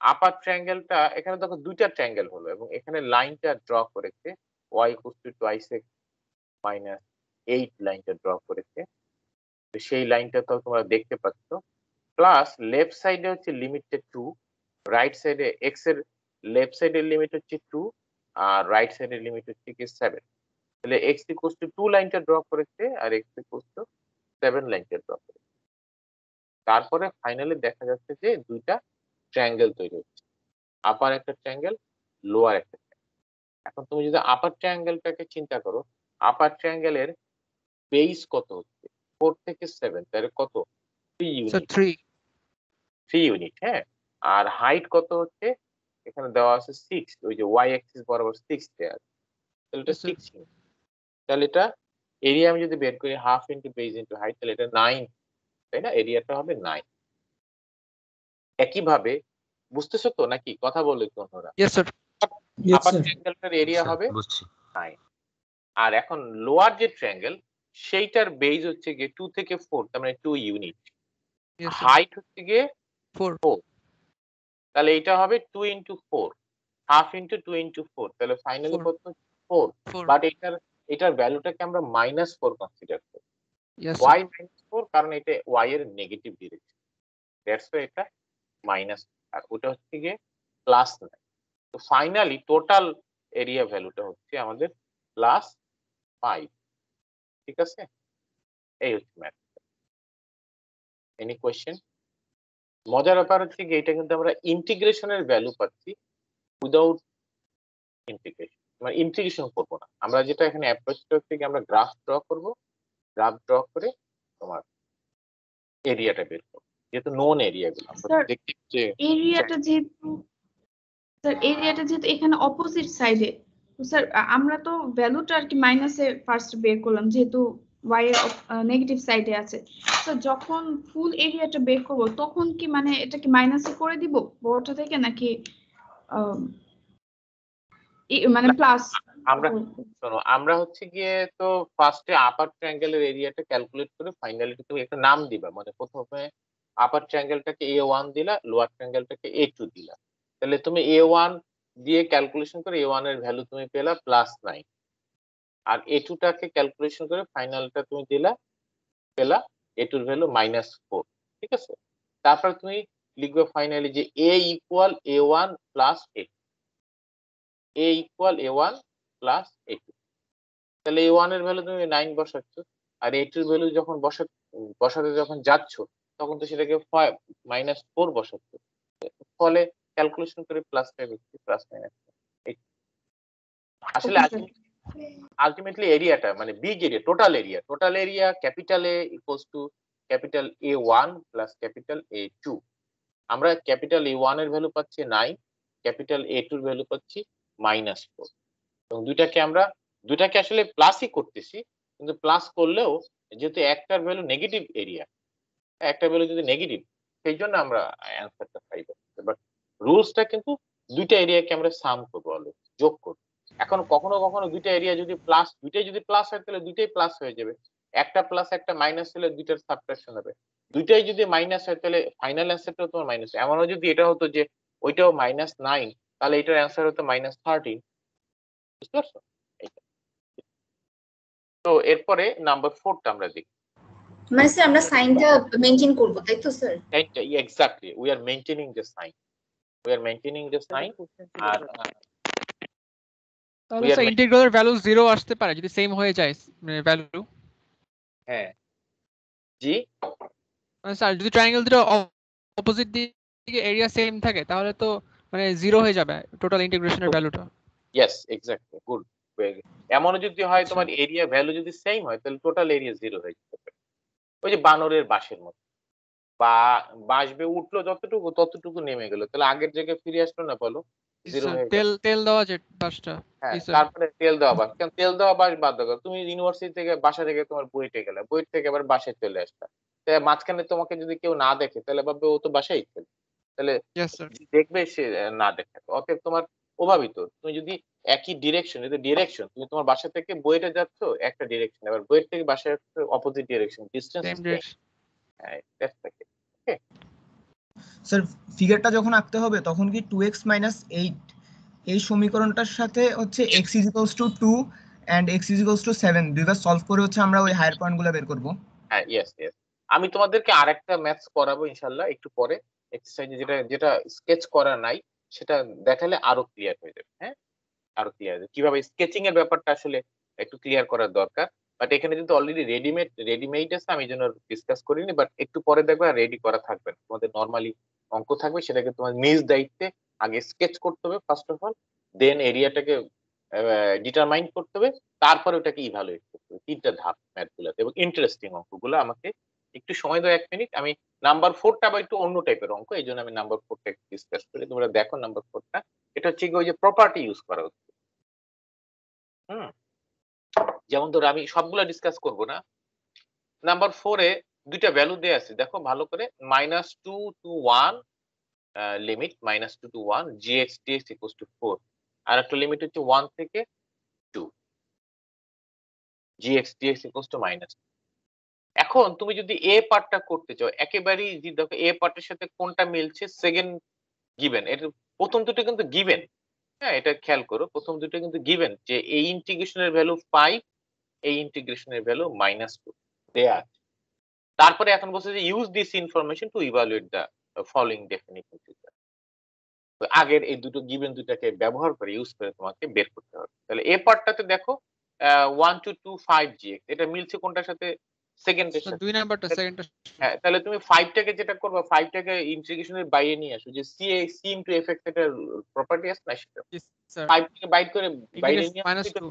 Speaker 1: আপার ট্রায়াঙ্গেলটা এখানে দেখো দুইটা ট্রায়াঙ্গেল হলো এবং এখানে লাইনটা ড্র করেছে y equals to twice x minus 8 লাইনটা ড্র করেছে। তো সেই লাইনটা তো তোমরা দেখতে পাচ্ছ। প্লাস লেফট সাইডে হচ্ছে লিমিটটা 2, রাইট সাইডে x এর লেফট সাইডের লিমিট হচ্ছে 2 আর রাইট সাইডের লিমিট হচ্ছে কি 7। তাহলে x equals to 2 লাইনটা ড্র করেছে আর x equals to 7 লাইনটা ড্র করেছে। তারপরে ফাইনালি দেখা যাচ্ছে যে দুইটা ট্রায়াঙ্গেল তৈরি হচ্ছে, আপার একটা ট্রায়াঙ্গেল, লোয়ার একটা triangle। এখন তুমি যদি আপার ট্রায়াঙ্গেলটাকে চিন্তা করো, আপার ট্রায়াঙ্গেলের বেস কত হচ্ছে 4 থেকে 7, তাহলে কত 3
Speaker 2: সো
Speaker 1: ইউনিট,
Speaker 2: 3।
Speaker 1: ইউনিট, হ্যাঁ। আর হাইট কত হচ্ছে এখানে দেওয়া আছে 6, ওই যে y অ্যাক্সিস বরাবর 6 দেয়া আছে, তাহলে এটা
Speaker 2: Yes, sir.
Speaker 1: 6 ইউনিট। তাহলে এটা এরিয়া আমি যদি বের করি half into base into height, তাহলে এটা 9, তাই না? এরিয়াটা হবে 9। একইভাবে বুঝতেছো তো নাকি? কথা বলে তো অন্যরা।
Speaker 2: Yes sir.
Speaker 7: Yes,
Speaker 1: আপার
Speaker 7: sir.
Speaker 1: ট্রায়াঙ্গেলটার এরিয়া হবে
Speaker 6: বুঝছি
Speaker 1: 9, আর এখন লোয়ার যে ট্রায়াঙ্গেল সেইটার বেস হচ্ছে গিয়ে 2 থেকে 4, তার মানে 2 ইউনিট,
Speaker 2: ইয়েস স্যার।
Speaker 1: হাইট হচ্ছে গিয়ে
Speaker 2: 4।
Speaker 1: 4, তাহলে এটা হবে 2 into 4, হাফ ইন্টু 2 into 4, তাহলে ফাইনালি
Speaker 2: 4।
Speaker 1: কত 4।
Speaker 2: 4।
Speaker 1: বাট এটার ভ্যালুটাকে আমরা -4 কনসিডার করি।
Speaker 2: Yes
Speaker 1: why
Speaker 2: sir.
Speaker 1: -4 কারণ এটা ওয়াই এর নেগেটিভ ডিরেকশন, দ্যাটস ওয়াই এটা মাইনাস, আর ওটা হচ্ছে গিয়ে +9। তো ফাইনালি টোটাল এরিয়া ভ্যালুটা হচ্ছে আমাদের +5। ঠিক আছে, এই হচ্ছে ম্যাথ। Any question? মজার ব্যাপার হচ্ছে কি এটা কিন্তু আমরা ইন্টিগ্রেশনের ভ্যালু পাচ্ছি উইদাউট ইন্টিগ্রেশন, মানে ইন্টিগ্রেশন করবো না আমরা, যেটা এখানে অ্যাপ্রোচটা হচ্ছে কি আমরা গ্রাফ ড্র করব, গ্রাফ ড্র করে তোমার এরিয়াটা বের করবো, যেহেতু নোন এরিয়া গুলো আমরা
Speaker 8: স্যার
Speaker 1: দেখি যে
Speaker 8: এরিয়াটা যেহেতু এখানে অপোজিট সাইডে, তো স্যার আমরা তো ভ্যালুটা আর কি মাইনাসে ফার্স্ট বের করলাম যেহেতু y এর নেগেটিভ সাইডে আছে। তো যখন ফুল এরিয়াটা বের করব তখন কি মানে এটা কি মাইনাসে করে দিব বড়টা থেকে নাকি মানে প্লাস?
Speaker 1: আমরা শোনো, আমরা হচ্ছে গিয়ে তো ফার্স্টে আপার ট্রায়াঙ্গেলের এরিয়াটা ক্যালকুলেট করে ফাইনালি তুমি একটা নাম দিবা, মানে প্রথমে আপার ট্রায়াঙ্গেলটাকে A1 দিলা, লোয়ার ট্রায়াঙ্গেলটাকে A2 দিলা। তাহলে তুমি A1 দিয়ে ক্যালকুলেশন করে A1 এর ভ্যালু তুমি পেলা +9, আর A2 টাকে ক্যালকুলেশন করে ফাইনালটা তুমি দিলা, পেলা A2 এর ভ্যালু -4। ঠিক আছে, তারপর তুমি লিখবে ফাইনালি যে A equal A1 plus A2, A equal A1 plus A2। তাহলে A1 এর ভ্যালু তুমি 9 বসাচ্ছ, আর A2 এর ভ্যালু যখন বসাতে যখন যাচ্ছ তখন তো সেটাকে -4 বসাচ্ছ, ফলে ক্যালকুলেশন করে +5 হচ্ছে +9। আসলে আলটিমেটলি এরিয়াটা মানে big area, total area capital A equals to capital A1 plus capital A2। আমরা ক্যাপিটাল A1 এর ভ্যালু পাচ্ছি 9, ক্যাপিটাল A2 এর ভ্যালু পাচ্ছি -4, এবং দুইটাকে আসলে প্লাসই করতেছি, কিন্তু প্লাস করলেও যেহেতু একটার ভ্যালু নেগেটিভ এরিয়া, একটা ভ্যালু যদি নেগেটিভ, সেই জন্য আমরা অ্যান্সারটা পাই। বাট রুলসটা কিন্তু দুইটা এরিয়াকে আমরা সাম করবো, যোগ করবো। এখন কখনো কখনো দুইটাই যদি প্লাস হয় তাহলে দুইটাই প্লাস হয়ে যাবে, একটা প্লাস একটা মাইনাস হলে দুইটার সাবট্রাকশন হবে। দুইটাই যদি মাইনাস হয় তাহলে ফাইনাল অ্যান্সারটাও তোমার মাইনাস। এমনও যদি এটা হতো যে ওইটাও -9, তাহলে এটার অ্যান্সার হতো -13। বুঝতে পারছো? তো এরপরে নাম্বার 4টা আমরা দেখি।
Speaker 9: মানে স্যার আমরা সাইনটা মেনটেন করব, তাই তো sir?
Speaker 1: Exactly, we are maintaining the sign, আর
Speaker 2: তাহলে
Speaker 1: we are
Speaker 2: স্যার ইন্টিগ্রালের ভ্যালু 0 আসতে পারে যদি সেম হয়ে যায় মানে ভ্যালু।
Speaker 1: হ্যাঁ জি,
Speaker 2: মানে স্যার যদি ট্রায়াঙ্গেল দুটো অপোজিট দিকে এরিয়া সেম থাকে তাহলে তো মানে 0 হয়ে যাবে টোটাল ইন্টিগ্রেশনের ভ্যালুটা।
Speaker 1: Yes exactly, good. এমনও যদি হয় তোমার এরিয়া ভ্যালু যদি সেম হয় তাহলে টোটাল এরিয়া 0 হয়ে যাবে। ওই যে বানরের বাঁশের মতো, বা বাঁশ বেয়ে উঠলো যতটুকু ততটুকু নেমে গেল, তাহলে আগের জায়গায় ফিরে আসলো না বলো? জিরো হয়ে গেল।
Speaker 2: তেল দেওয়া যে পাঁচটা
Speaker 1: হ্যাঁ,
Speaker 2: জি স্যার
Speaker 1: তারপরে তেল দেওয়া বাদ, কারণ তেল দেওয়া বাদ দাও। তুমি ইউনিভার্সিটি থেকে বাসা থেকে তোমার বুয়েটে গেলে, বুয়েট থেকে আবার বাসায় চলে আসবে, মাঝখানে তোমাকে যদি কেউ না দেখে তাহলে ভাববে ও তো বাসায় ছিল, তাহলে
Speaker 2: ইয়েস স্যার
Speaker 1: দেখবে সে না দেখে। অতএব তোমার প্রভাবিত, তুমি যদি একই ডিরেকশন, এটা ডিরেকশন, তুমি তোমার বাসা থেকে বুয়েটে যাচ্ছ একটা ডিরেকশন, এবার বুয়েট থেকে বাসায় opposite direction, distance
Speaker 2: same direction
Speaker 1: হ্যাঁ, that's the case. Okay?
Speaker 4: Sir ফিগারটা যখন আঁকতে হবে তখন কি 2x মাইনাস 8 এই সমীকরণটার সাথে হচ্ছে x is equals to 2 and x is equals to 7 দুইবার সলভ করে হচ্ছে আমরা ওই হায়ার পয়েন্টগুলো বের করব।
Speaker 1: হ্যাঁ, ইয়েস ইয়েস। আমি তোমাদেরকে আরেকটা ম্যাথস করাবো ইনশাল্লাহ একটু পরে, এক্সারসাইজে যেটা যেটা স্কেচ করা নাই সেটা দেখালে আরো ক্লিয়ার হয়ে যাবে। হ্যাঁ, আরো ক্লিয়ার হয়ে যাবে কিভাবে স্কেচিং এর ব্যাপারটা আসলে একটু ক্লিয়ার করার দরকার। বাট এখানে কিন্তু অলরেডি রেডিমেড আছে, আমি এই জন্য ডিসকাস করিনি। বাট একটু পরে দেখবে রেডি করা থাকবে না। তোমাদের নর্মালি অঙ্ক থাকবে, সেটাকে তোমার নিজ দায়িত্বে আগে স্কেচ করতে হবে ফার্স্ট অফ অল, দেন এরিয়াটাকে ডিটারমাইন করতে হবে, তারপরে ওটাকে ইভালুয়েট করতে হবে। তিনটা ধাপ ম্যাথগুলোতে, এবং ইন্টারেস্টিং অঙ্কগুলো। আমাকে একটু সময় দাও 1 মিনিট, আমি নাম্বার 4টা আবার একটু অন্য টাইপের অঙ্ক, এই জন্য আমি নাম্বার 4টা একটু ডিসকাস করি। তোমরা দেখো নাম্বার 4টা, এটা হচ্ছে কি ওই যে প্রপার্টি ইউজ করা হচ্ছে। যেমন ধরো আমি সবগুলো ডিসকাস করব না। নাম্বার 4-এ দুইটা ভ্যালু দেয়া আছে, দেখো ভালো করে, -2 to 1 limit, -2 to 1 gx dx equals to 4, আর একটা লিমিট হচ্ছে 1 থেকে 2 gx dx equals to -2। এখন তুমি যদি এ পার্টটা করতে চাও, একেবারেই যে দেখো এ পার্টের সাথে কোনটা মিলছে, সেকেন্ড গিভেন, এর প্রথম দুটো কিন্তু গিভেন। হ্যাঁ, এটা খেয়াল করো, প্রথম দুটো কিন্তু গিভেন, যে এই ইন্টিগ্রেশনের ভ্যালু 5, এই ইন্টিগ্রেশনের ভ্যালু -2 দেয়া আছে। তারপরে এখন বলছে যে use this information to evaluate the following definition feature. আগের এই দুটো গিভেন দুটাকে ব্যবহার করে ইউজ করে তোমাকে বের করতে হবে। তাহলে এ পার্টটাতে দেখো 1 to 2 5 gx, এটা মিলছে কোনটার সাথে, সেকেন্ডের সাথে।
Speaker 2: দুই নাম্বারটা সেকেন্ডটা
Speaker 1: হ্যাঁ, তাহলে তুমি 5টাকে যেটা করবে, 5টাকে ইন্টিগ্রেশনের বাইরে নিয়ে আসো, যে সি ইনটু এফ এক্স এর প্রপার্টি আছে না, সেটা
Speaker 2: জি স্যার
Speaker 1: 5 থেকে বাইর করে বাইরে নিয়ে আসো।
Speaker 2: -2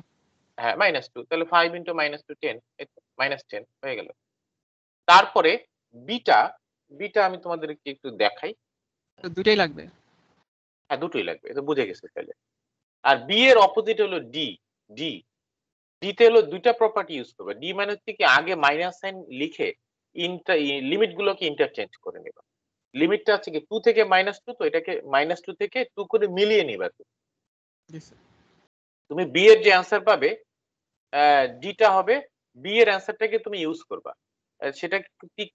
Speaker 1: হ্যাঁ, -2, তাহলে 5 ইনটু -2 10, -10 হয়ে গেল। তারপরে বিটা, আমি তোমাদেরকে একটু দেখাই।
Speaker 2: দুইটাই লাগবে
Speaker 1: হ্যাঁ, দুটোই লাগবে, এটা বুঝে গেছে তাহলে। আর বি এর অপোজিট হলো ডি। ডি তে হলো দুইটা প্রপার্টি ইউজ করবে। ডি মানে হচ্ছে কি, আগে মাইনাস সাইন লিখে লিমিট গুলোকে ইন্টারচেঞ্জ করে নেবা। লিমিটটা হচ্ছে কি 2 থেকে -2, তো এটাকে -2 থেকে 2 করে মিলিয়ে নিবা।
Speaker 2: জি স্যার
Speaker 1: তুমি বি এর যে অ্যান্সার পাবে, ডিটা হবে, বি এর অ্যান্সারটাকে তুমি ইউজ করবা। সেটা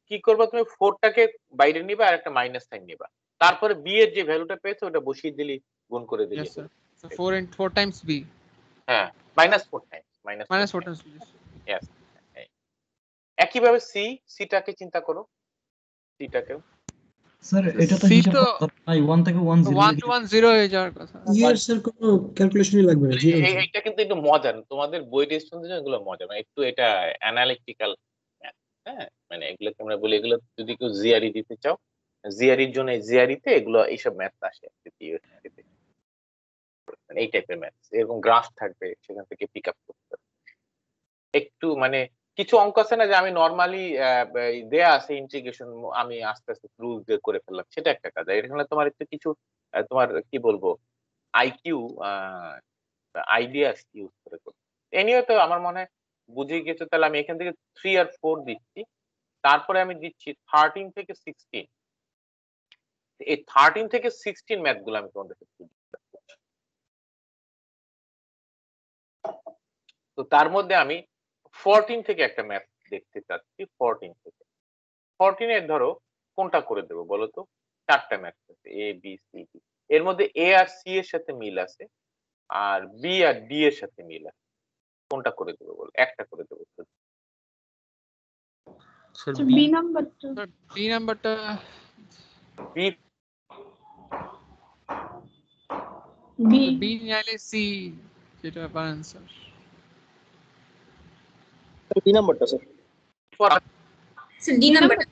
Speaker 1: কি করবা, তুমি 4টাকে বাইরে নিবা আর একটা মাইনাস সাইন নিবা, তারপরে বি এর যে ভ্যালুটা পেয়েছো ওটা বসিয়ে দিলি, গুণ করে দিলি।
Speaker 2: ইয়েস স্যার 4 টাইমস b
Speaker 1: হ্যাঁ, -4 টাইমস,
Speaker 2: -4 টাইমস b
Speaker 1: Yes. একইভাবে সিটাকে চিন্তা করো, সিটাকেও
Speaker 6: স্যার এটা তো
Speaker 2: C
Speaker 6: হিসাব
Speaker 2: তো
Speaker 6: করতে হয় 1 থেকে 1 0
Speaker 2: 1 to 1 0 হয়ে যাওয়ার কথা
Speaker 7: ইয়ার স্যার কোনো ক্যালকুলেশনই লাগবে না, জিরো।
Speaker 1: এইটা কিন্তু একটু মজার, তোমাদের বই টেস্ট জন্য এগুলো মজা, মানে একটু এটা অ্যানালিটিক্যাল। হ্যাঁ, মানে এগুলো আমরা বলি, এগুলো যদি কেউ জিআরই দিতে চাও, জিআরইর জন্য জিআরইতে এগুলো এইসব ম্যাথ আসে, মানে এই টাইপের ম্যাথ, এরকম গ্রাফ থাকবে, সেখান থেকে পিক আপ করতে হবে। একটু মানে কিছু অঙ্ক আছে না, যে আমি নর্মালি দেয়া আছে ইন্টিগ্রেশন, আমি আস্তে আস্তে রুল দিয়ে করে ফেললাম, সেটা একটা কাজ। আর এখানে তোমার একটু কিছু তোমার কি বলবো, আইকিউ আইডিয়াস ইউজ করে করতে। এনিও তো আমার মনে হয় বুঝে গেছো। তাহলে আমি এখান থেকে 3 আর 4 দিচ্ছি, তারপরে আমি দিচ্ছি 13 থেকে 16। এই 13 থেকে 16 ম্যাথ গুলো আমি তোমাদের সাথে discuss করছি। তো তার মধ্যে আমি 14 থেকে একটা ম্যাথ দেখতে চাচ্ছি। 14 এর ধরো কোনটা করে দেবো বলো তো? 4টা ম্যাথ আছে, এ বি সি ডি। এর মধ্যে এ আর সি এর সাথে মিল আছে, আর বি আর ডি এর সাথে মিল আছে। কোনটা করে দেবো বলো? একটা করে দেবো।
Speaker 8: বি নাম্বারটা
Speaker 2: b নাম্বারটা
Speaker 1: বি
Speaker 8: বি
Speaker 2: b নাইলে c যেটা পারেন স্যার
Speaker 3: বি নাম্বারটা স্যার
Speaker 9: স্যার ডি নাম্বারটা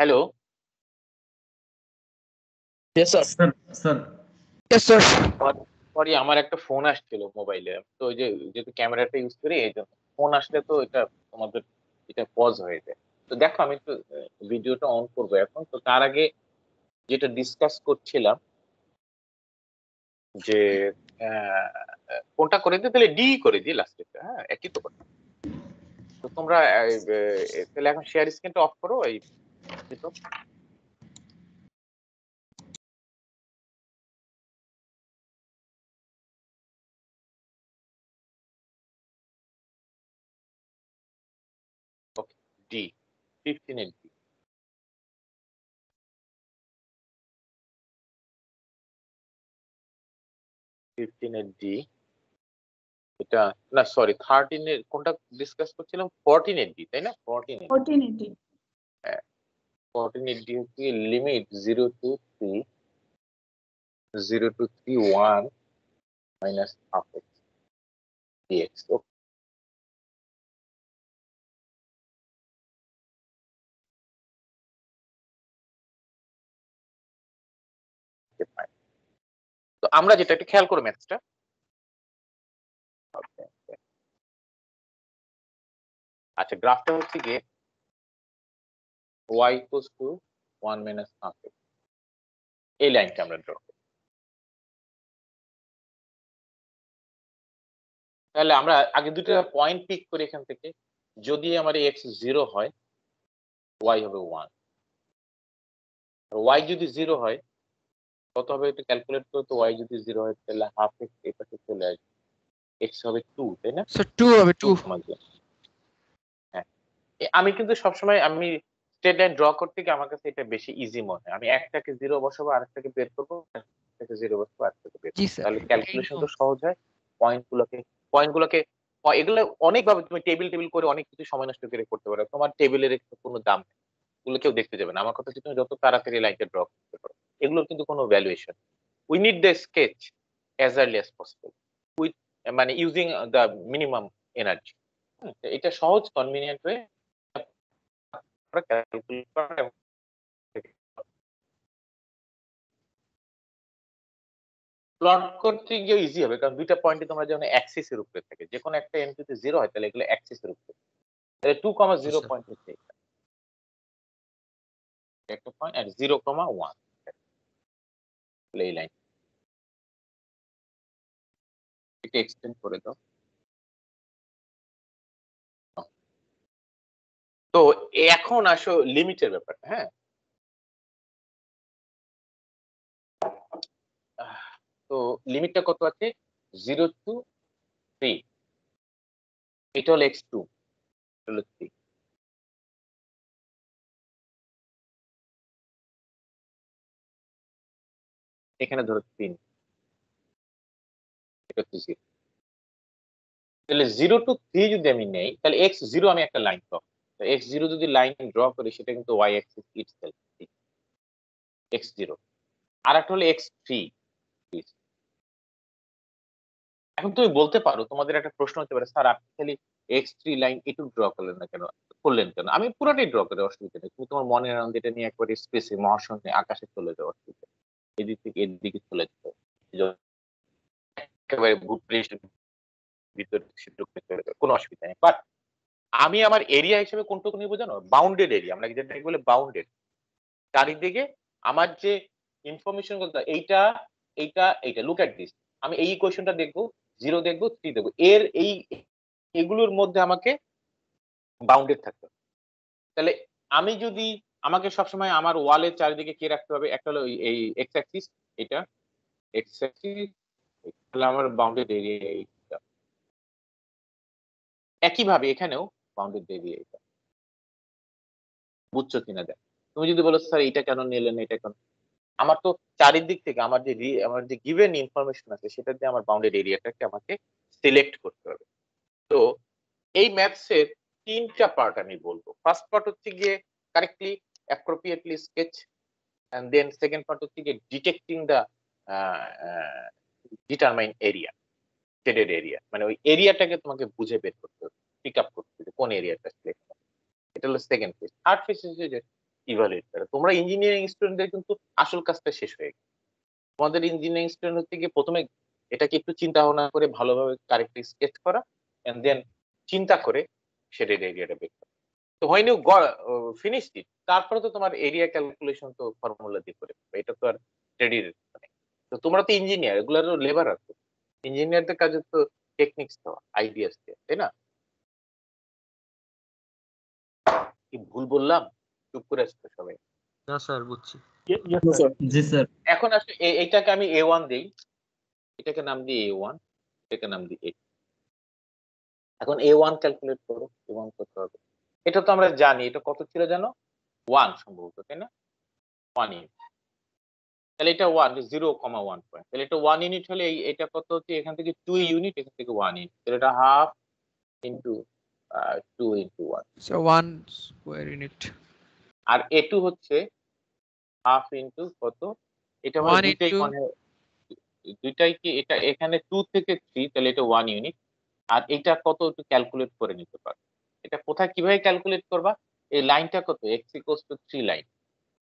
Speaker 1: hello,
Speaker 6: sir sir
Speaker 2: Yes, sir.
Speaker 1: Sorry আমার একটা ফোন আসছিল মোবাইলে, তো ওই যে যেহেতু ক্যামেরাটা ইউজ করি এই জন্য ফোন আসলে তো এটা তোমাদের এটা পজ হয়ে যায়। তো দেখো আমি একটু ভিডিওটা অন করবো এখন। তো তার আগে যেটা ডিসকাস করছিলাম যে কোনটা করে দিই, তাহলে ডি করে দিই লাস্টে। হ্যাঁ, একই তো কথা। তো তোমরা তাহলে এখন শেয়ার স্ক্রিনটা অফ করো। এই ওকে, ডি 15 এর ডি। এটা না, সরি 13 এর কোনটা ডিসকাস করছিলাম? 14 এর ডি, তাই না? 14 এর
Speaker 8: 1480
Speaker 1: 14 এর ডি হচ্ছে limit 0 to 3 1 minus half x dx. Okay, fine. তো আমরা যেটা একটু খেয়াল করো ম্যাথসটা। আচ্ছা, গ্রাফটা হচ্ছে গিয়ে y equals to 1 minus half x, এই লাইনটা আমরা ড্র করি। তাহলে আমরা আগে দুটো পয়েন্ট পিক করি এখান থেকে। যদি আমার x 0 হয়, y হবে 1। আর y যদি 0 হয়, কত হবে এটা ক্যালকুলেট করো তো। y যদি 0 হয় তাহলে হাফ x এই পাশে চলে আসবে, x হবে 2, তাই না?
Speaker 2: So 2 হবে 2.
Speaker 1: হ্যাঁ, আমি কিন্তু সবসময় আমি স্ট্রেট লাইন ড্র করতে গিয়ে আমার কাছে এটা বেশি ইজি মনে হয়। আমি একটাকে 0 বসাবো, আরেকটাকে বের করবো, একটাকে 0 বসাবো, আরেকটাকে বের
Speaker 2: জি
Speaker 1: করবো।
Speaker 2: স্যার,
Speaker 1: তাহলে ক্যালকুলেশন তো সহজ হয়। পয়েন্টগুলোকে এগুলো অনেকভাবে তুমি টেবিল করে অনেক কিছু সময় নষ্ট করে করতে পারো। তোমার টেবিলের কোনো দাম নেই, এগুলো কেউ দেখতে যাবে না। আমার কথা হচ্ছে তুমি যত তাড়াতাড়ি লাইনটা ড্র করতে পারো, এগুলোর কিন্তু কোনো valuation. We need the sketch as early as possible with মানে ইউজিং দ্য মিনিমাম এনার্জি। এটা সহজ কনভিনিয়েন্ট ওয়ে ক্যালকুলেট করা এবং প্লট করতে গিয়ে ইজি হবে, কারণ দুইটা পয়েন্টে তোমরা যেমন অ্যাক্সিস এর উপরে থাকে, যে কোনো একটা এন যদি 0 হয় তাহলে এগুলো অ্যাক্সিস এর উপরে। তাহলে 2,0 পয়েন্ট হচ্ছে এটা একটা পয়েন্ট, আর 0,1 তাহলে এই লাইন এটা এক্সটেন্ড করে দাও। তো এখন আসো লিমিটের ব্যাপারটা। হ্যাঁ, তো লিমিটটা কত আছে? 0 to 3, এটা হলো x2, এটা হলো 3। এখানে ধরো 3, এটা হচ্ছে 0। তাহলে 0 to 3 যদি আমি নেই, তাহলে x0 আমি একটা লাইন ড্র। তো x0 যদি লাইন ড্র করি, সেটা কিন্তু y অ্যাক্সিস ইটসেলফ, x0। আর একটা হলো x3। এখন তুমি বলতে পারো, তোমাদের একটা প্রশ্ন হতে পারে, স্যার আপনি খালি x3 লাইন এটুকু ড্র করলেন না কেন, করলেন কেন? আমি পুরোটাই ড্র করে, অসুবিধা নেই। তুমি তোমার মনের আনন্দ এটা নিয়ে একবারে স্পেসে মহাশূন্যে আকাশে চলে যাও, অসুবিধা, এদিক থেকে এদিকে চলে যাও। একেবারে ভিতরে কোনো অসুবিধা নেই। বাট আমি আমার এরিয়া হিসেবে কোনটুকু নিব জানো? বাউন্ডেড এরিয়া, আমরা যেটা বলে বাউন্ডেড। চারিদিকে আমার যে ইনফরমেশন গুলো এইটা এইটা এইটা, লুক এট দিস, আমি এই ইকুয়েশনটা দেখবো, 0 দেখবো, 3 দেখবো, এর এগুলোর মধ্যে আমাকে বাউন্ডেড থাকতে হবে। তাহলে আমি যদি আমাকে সবসময় আমার ওয়ালের চারিদিকে কে রাখতে হবে? একটা হলো এই এক্স অ্যাক্সিস, এটা এক্স অ্যাক্সিস, তাহলে আমার বাউন্ডেড এরিয়া এইটা। একইভাবে এখানেও বাউন্ডেড এরিয়া এটা। বুঝছো কিনা দেখ। তুমি যদি বলো স্যার এটা কেন নিলেন, এটা কেন, আমার তো চারিদিক থেকে আমার যে গিভেন ইনফরমেশন আছে সেটা দিয়ে আমার বাউন্ডেড এরিয়াটাকে আমাকে সিলেক্ট করতে হবে। তো এই ম্যাথস এর 3টা পার্ট আমি বলবো। ফার্স্ট পার্ট হচ্ছে গিয়ে correctly appropriately sketch, and then second part হচ্ছে গিয়ে detecting the determine area, shaded area, মানে ওই এরিয়াটাকে তোমাকে বুঝে বের করতে হবে, পিক আপ করতে হবে কোন এরিয়াটা সিলেক্ট করা। এটা হলো সেকেন্ড ফেজ। থার্ড ফেজ হচ্ছে যে ইভালুয়েট করা। তোমরা ইঞ্জিনিয়ারিং স্টুডেন্টদের কিন্তু আসল কাজটা শেষ হয়ে গেছে। তোমাদের ইঞ্জিনিয়ারিং স্টুডেন্ট হচ্ছে গিয়ে প্রথমে এটাকে একটু চিন্তা ভাবনা করে ভালোভাবে কারেক্টলি স্কেচ করা, এন্ড দেন চিন্তা করে শেডেড এরিয়াটা বের করা। তো হোয়েন ইউ ফিনিশ ইট, তারপরে তো তোমার এরিয়া ক্যালকুলেশন তো ফর্মুলা দিয়ে করে, এটা তো আর স্টাডির মানে। তো তোমরা তো ইঞ্জিনিয়ার, এগুলোর লেবার আছে। ইঞ্জিনিয়ারদের কাজে তো টেকনিক্স দেওয়া, আইডিয়াস দেওয়া, তাই না? কি ভুল বললাম? চুপ করে আসতো সবাই।
Speaker 6: না স্যার বুঝছি।
Speaker 7: জি স্যার।
Speaker 1: এখন আসলে এইটাকে আমি A1 দেই, এটাকে নাম দিই A1, এটাকে নাম দিই A2। এখন A1 ক্যালকুলেট করো, A1 করতে হবে। এটা তো আমরা জানি, এটা কত ছিল জানো? 1 সম্ভবত, তাই না? 1 ইউনিট। তাহলে এটা 1, 0,1 পয়েন্ট। তাহলে এটা 1 ইউনিট হলে এটা কত হচ্ছে? এখান থেকে 2 ইউনিট, এখান থেকে 1 ইউনিট। তাহলে এটা half into 2 into 1।
Speaker 2: So 1 square unit.
Speaker 1: আর A2 হচ্ছে হাফ ইনটু কত? এটা মানে
Speaker 2: 1
Speaker 1: দুইটাই
Speaker 2: into
Speaker 1: মানে দুইটাই কি, এটা এখানে 2 থেকে 3, তাহলে এটা 1 ইউনিট। আর এটা কত একটু ক্যালকুলেট করে নিতে পারো। এটা কোথায় কিভাবে ক্যালকুলেট করবা? এই লাইনটা কত? x = 3 line.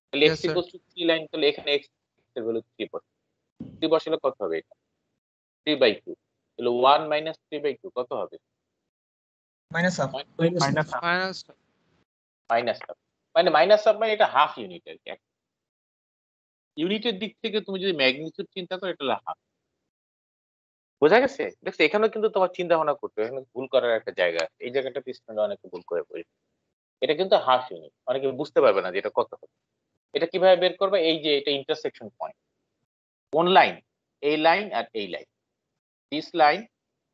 Speaker 1: তাহলে
Speaker 2: Yes,
Speaker 1: x
Speaker 2: sir.
Speaker 1: = 3 লাইন, তাহলে এখানে x এর ভ্যালু 3 বসে। 3 বসালে কত হবে? এটা 3/2। তাহলে 1 - 3/2 কত হবে?
Speaker 4: Minus half.
Speaker 2: minus
Speaker 1: minus half. মানে মাইনাস হাফ মানে এটা হাফ ইউনিট আর কি। ইউনিটের দিক থেকে তুমি যদি ম্যাগনিটিউড চিন্তা করো, এটা হলো হাফ। বোঝা গেছে? দেখছো, এখানেও কিন্তু তোমার চিন্তা ভাবনা করতে হবে, এখানে ভুল করার একটা জায়গা আছে। এই জায়গাটা পিছনে অনেকে ভুল করে পড়ে। এটা কিন্তু হাফ ইউনিট, অনেকে বুঝতে পারবে না যে এটা কত হবে। এটা কিভাবে বের করবে? এই যে এটা ইন্টারসেকশন পয়েন্ট, কোন লাইন? এই লাইন আর এই line, this line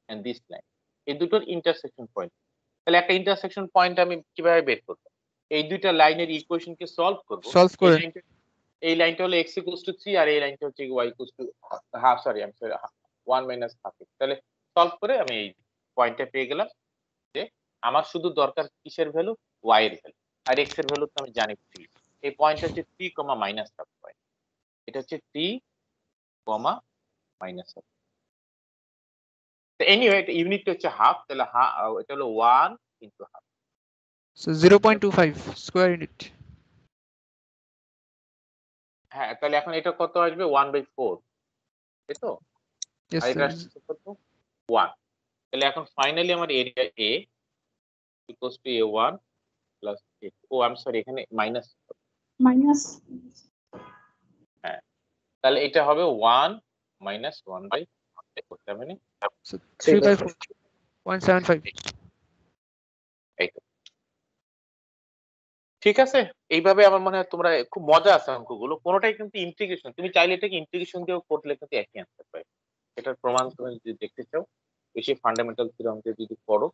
Speaker 1: and this line, এই দুটোর ইন্টারসেকশন পয়েন্ট। তাহলে একটা ইন্টারসেকশন পয়েন্ট আমি কিভাবে বের করব? এই দুইটা লাইনের ইকুয়েশনকে সলভ করব।
Speaker 2: solve করে
Speaker 1: এই লাইনটা হলো x = 3 আর এই লাইনটা হচ্ছে y = হাফ, সরি আমি সরি 1 - হাফ। তাহলে সলভ করে আমি এই পয়েন্টটা পেয়ে গেলাম যে আমার শুধু দরকার কিসের ভ্যালু? y এর ভ্যালু। আর x এর ভ্যালু তো আমি জানি 3। এই পয়েন্টটা হচ্ছে 3, -হাফ পয়েন্ট। এটা হচ্ছে 3, -হাফ। তো এনিওয়ে এটা ইউনিটটা হচ্ছে হাফ, তাহলে এটা হলো 1 * হাফ।
Speaker 2: so 0.25 square unit.
Speaker 1: হ্যাঁ, তাহলে এখন এটা কত আসবে? 1/4, তাই তো?
Speaker 2: Yes,
Speaker 1: আর এটা
Speaker 2: sir.
Speaker 1: আসছে কত? 1। তাহলে এখন ফাইনালি আমার area A = A1 plus oh I am sorry, এখানে মাইনাস।
Speaker 8: মাইনাস
Speaker 1: হ্যাঁ, তাহলে এটা হবে 1 - 1/4, তার মানে
Speaker 2: So 3/4 0.75.
Speaker 1: এই তো। ঠিক আছে, এইভাবে আমার মনে হয় তোমরা খুব মজা আছে অঙ্কগুলো, কোনোটাই কিন্তু ইন্টিগ্রেশন। তুমি চাইলে এটাকে ইন্টিগ্রেশন দিয়েও করলে কিন্তু একই অ্যান্সার পাবে। এটার প্রমাণ তুমি যদি দেখতে চাও, বেশি ফান্ডামেন্টাল থিওরাম দিয়ে যদি পড়ো,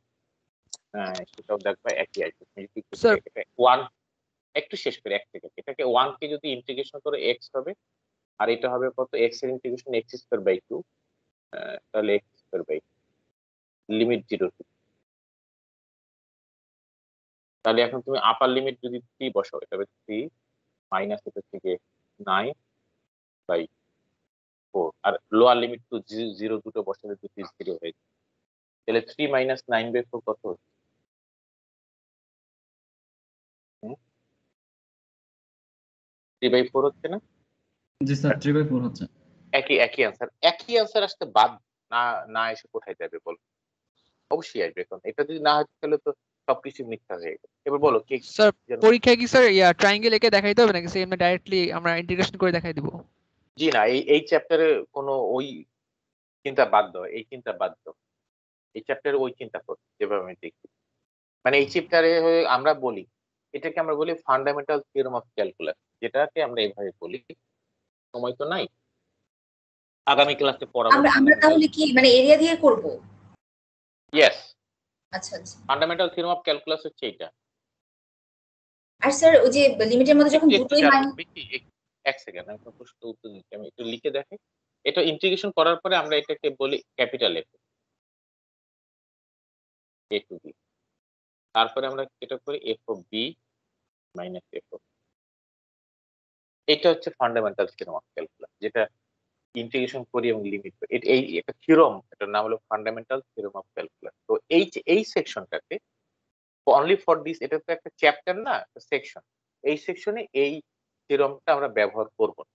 Speaker 1: সেটাও দেখবা একই আসবে। তুমি যদি
Speaker 2: Sir.
Speaker 1: এটা 1 একটু শেষ করে 1 সেকেন্ড, এটাকে 1 কে যদি ইন্টিগ্রেশন করে x হবে, আর এটা হবে কত? x এর ইন্টিগ্রেশন x²/2, তাহলে x²/2 লিমিট 0 টু। তাহলে এখন তুমি আপার লিমিট যদি 3 বসাও, এটা হবে 3 মাইনাস এটা থেকে 9/4, আর লোয়ার লিমিট তো 0 দুটো বসালে তো 0 হয়ে যাবে। তাহলে 3 - 9/4 কত হচ্ছে? 3/4 হচ্ছে না?
Speaker 6: জি স্যার 3/4 হচ্ছে।
Speaker 1: একই অ্যান্সার আসতে বাদ না না এসে কোথায় যাবে বল? অবশ্যই আসবে, কারণ এটা যদি না হয় তাহলে তো সবকিছু মিথ্যা হয়ে গেল। এবার বলো কে
Speaker 2: স্যার পরীক্ষায় কি স্যার ট্রায়াঙ্গেল এঁকে দেখাইতে হবে নাকি সেম ডাইরেক্টলি আমরা ইন্টিগ্রেশন করে দেখাই দিব?
Speaker 1: জি না, এই চ্যাপ্টারে কোনো ওই চিন্তা বাদ দাও, এই চিন্তা বাদ দাও, এই চ্যাপ্টারে ওই চিন্তা করো যেভাবে আমি দেখি। মানে এই চ্যাপ্টারে আমরা বলি, এটাকে আমরা বলি ফান্ডামেন্টাল থিওরেম অফ ক্যালকুলাস, যেটাকে আমরা এইভাবে বলি। সময় তো নাই, আগামী ক্লাসে পড়াবো।
Speaker 9: আমরা তাহলে কি মানে এরিয়া দিয়ে করব?
Speaker 1: ইয়েস,
Speaker 9: আচ্ছা আচ্ছা।
Speaker 1: ফান্ডামেন্টাল থিওরেম অফ ক্যালকুলাস হচ্ছে এটা।
Speaker 9: আর স্যার ওই যে লিমিটের মধ্যে যখন দুটোই মাইনাস,
Speaker 1: এক সেকেন্ড আমি প্রশ্ন উত্তর দিচ্ছি, আমি একটু লিখে দেখি। এটা ইন্টিগ্রেশন করার পরে আমরা এটাকে বলি capital f, a to b. তারপরে আমরা এটা করি f of b minus f of. এটা হচ্ছে ফান্ডামেন্টাল থিওরেম অফ ক্যালকুলাস, যেটা ইন্টিগ্রেশন করি এবং লিমিট করি। এই একটা থিওরেম, এটার নাম হলো ফান্ডামেন্টাল থিওরেম অফ ক্যালকুলাস। তো এই সেকশনটাতে অনলি ফর দিস, এটা তো একটা চ্যাপ্টার না, সেকশন। এই সেকশনে এই থিওরেমটা আমরা ব্যবহার করব না,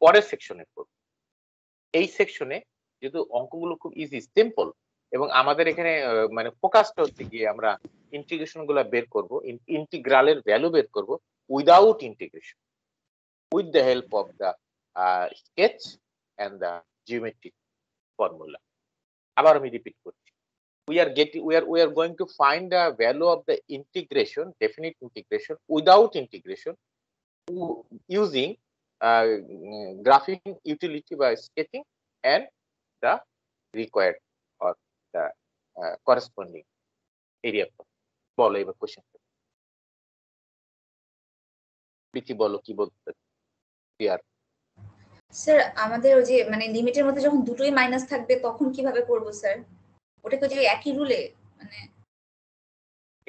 Speaker 1: পরের সেকশনে করব। এই সেকশনে যেহেতু অঙ্কগুলো খুব ইজি সিম্পল, এবং আমাদের এখানে মানে ফোকাসটা হচ্ছে গিয়ে আমরা ইন্টিগ্রেশন গুলা বের করব, ইন্টিগ্রালের ভ্যালু বের করব without integration, with the help of the sketch and the geometric formula. আবার আমি রিপিট করছি, we are going to find the value of the integration, definite integration, without integration, using graphing utility by sketching and the required or the corresponding area. বলো এবার question প্রীতি, বলো কি বলতে clear?
Speaker 9: Sir আমাদের ওই যে মানে লিমিটের মধ্যে যখন দুটোই মাইনাস থাকবে তখন কিভাবে করব স্যার? ওটা কি যে একই রুলে মানে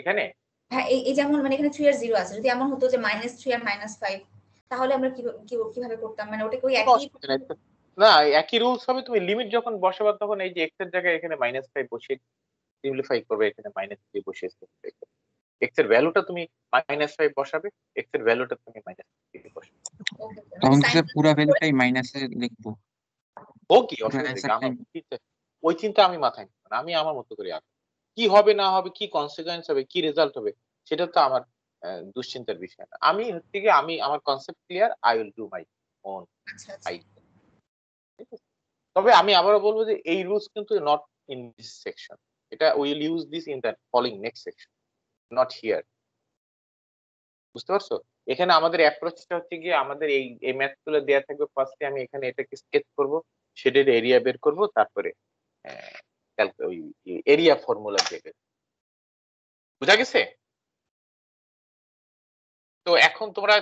Speaker 1: এখানে?
Speaker 9: হ্যাঁ, এই যেমন মানে এখানে 3 আর 0 আছে, যদি এমন হতো যে -3 আর -5 তাহলে আমরা কিভাবে করতাম? মানে ওটা কি ওই একই?
Speaker 1: না, একই রুলস হবে। তুমি লিমিট যখন বসাবে তখন এই যে এক্স এর জায়গায় এখানে -5 বসিয়ে সিম্পলিফাই করবে, এখানে -3 বসিয়ে সিম্পলিফাই করবে। এক্স এর ভ্যালুটা তুমি -5 বসাবে, এক্স এর ভ্যালুটা তুমি -3 বসাবে।
Speaker 9: ওকে স্যার,
Speaker 6: তখন স্যার পুরো ভ্যালুটাই মাইনাসে লিখবো।
Speaker 1: ওকে, অসুবিধা নেই, ওই চিন্তা আমি মাথায় নিব না, আমি আমার মতো করে আঁকবো। কি হবে না হবে, কি কনসিকুয়েন্স হবে, কি রেজাল্ট হবে, সেটা তো আমার দুশ্চিন্তার বিষয় না। আমি হচ্ছে কি, আমি আমার concept clear, I will do my own
Speaker 9: আচ্ছা আচ্ছা।
Speaker 1: তবে আমি আবারও বলবো যে এই রুলস কিন্তু নট ইন দিস সেকশন, এটা will use this in the following next section, not here. বুঝতে পারছো? এখানে আমাদের অ্যাপ্রোচটা হচ্ছে গিয়ে, আমাদের এই ম্যাথ গুলো দেয়া থাকবে, ফার্স্টে আমি এখানে এটাকে স্কেচ করব, শেডের এরিয়া বের করব, তারপরে ওই এরিয়া ফর্মুলা দেবে। বুঝা গেছে? তো এখন তোমরা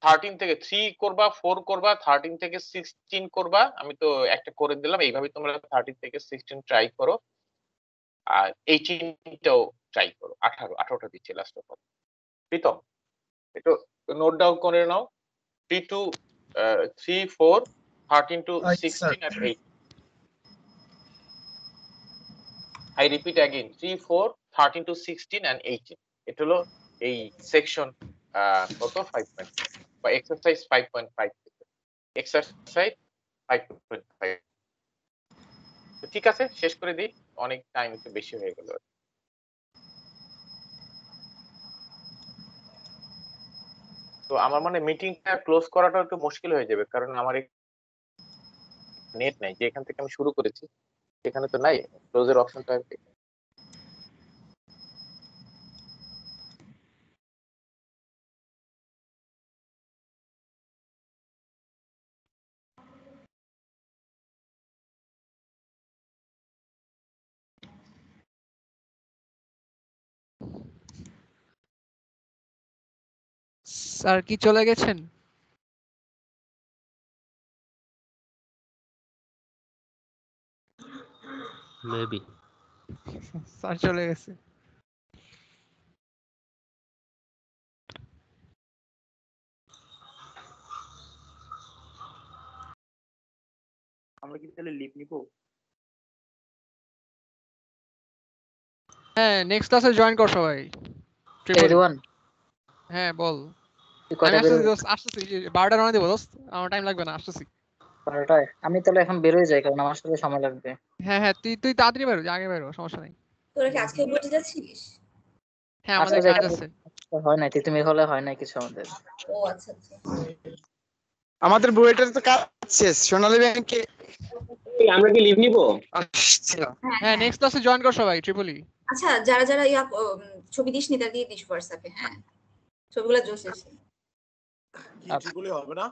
Speaker 1: 13 থেকে 3 করবা, 4 করবা, 13 থেকে 16 করবা। আমি তো একটা করে দিলাম, এইভাবে তোমরা 13 থেকে 16 ট্রাই করো, আর 18টাও ট্রাই করো। 18টা দিচ্ছে লাস্ট অফ অল। প্রীতম একটু নোট ডাউন করে নাও, 3 to 3 4 13 to 16 and 8. I repeat again, 3 4 13 to 16 and 18. এটা হলো এই সেকশন কত 5 বা এক্সারসাইজ 5.5, এক্সারসাইজ 5.5। ঠিক আছে, শেষ করে দিই, অনেক টাইম একটু বেশি হয়ে গেল। তো আমার মানে মিটিংটা ক্লোজ করাটা একটু মুশকিল হয়ে যাবে, কারণ আমার নেট নাই, যে এখান থেকে আমি শুরু করেছি সেখানে তো নাই ক্লোজের অপশনটা।
Speaker 2: স্যার কি চলে গেছেন?
Speaker 10: মেবি
Speaker 2: স্যার চলে গেছে।
Speaker 3: আমরা কি তাহলে লিভ নিব?
Speaker 2: হ্যাঁ, নেক্সট ক্লাসে জয়েন কর সবাই।
Speaker 11: এভরিওয়ান,
Speaker 2: হ্যাঁ বল। আমি
Speaker 10: কয়টা
Speaker 2: আসতেছি
Speaker 10: বেরোবে?
Speaker 2: দোস্ত, আসতেছি 12টা রওনা দেবো দোস্ত, আমার টাইম লাগবে না, আসতেছি।
Speaker 10: 12টায়? আমি তাহলে এখন বেরোয় যাই, কারণ আমার সাথে সময় লাগবে।
Speaker 2: হ্যাঁ হ্যাঁ, তুই তাড়াতাড়ি বেরো, আগে বেরো, সমস্যা নেই।
Speaker 9: তোরা কি আজকে বইতে যাচ্ছিস?
Speaker 2: হ্যাঁ আমাদের
Speaker 10: আজকে
Speaker 2: কাজ
Speaker 10: যাই,
Speaker 2: আছে।
Speaker 10: হয় নাই, তিতুমির হলে হয় নাই কিছু আমাদের।
Speaker 9: ও আচ্ছা আচ্ছা।
Speaker 11: আমাদের বইটার তো কাজ শেষ, সোনালী ব্যাংকে আমরা কি লিভ নিব?
Speaker 2: হ্যাঁ নেক্সট ক্লাসে জয়েন কর সবাই, ট্রিপলি।
Speaker 9: আচ্ছা যারা যারা ছবি দিসনি তা দিয়ে দিস হোয়াটসঅ্যাপে। হ্যাঁ ছবিগুলো জোস এসে।
Speaker 11: হবে না।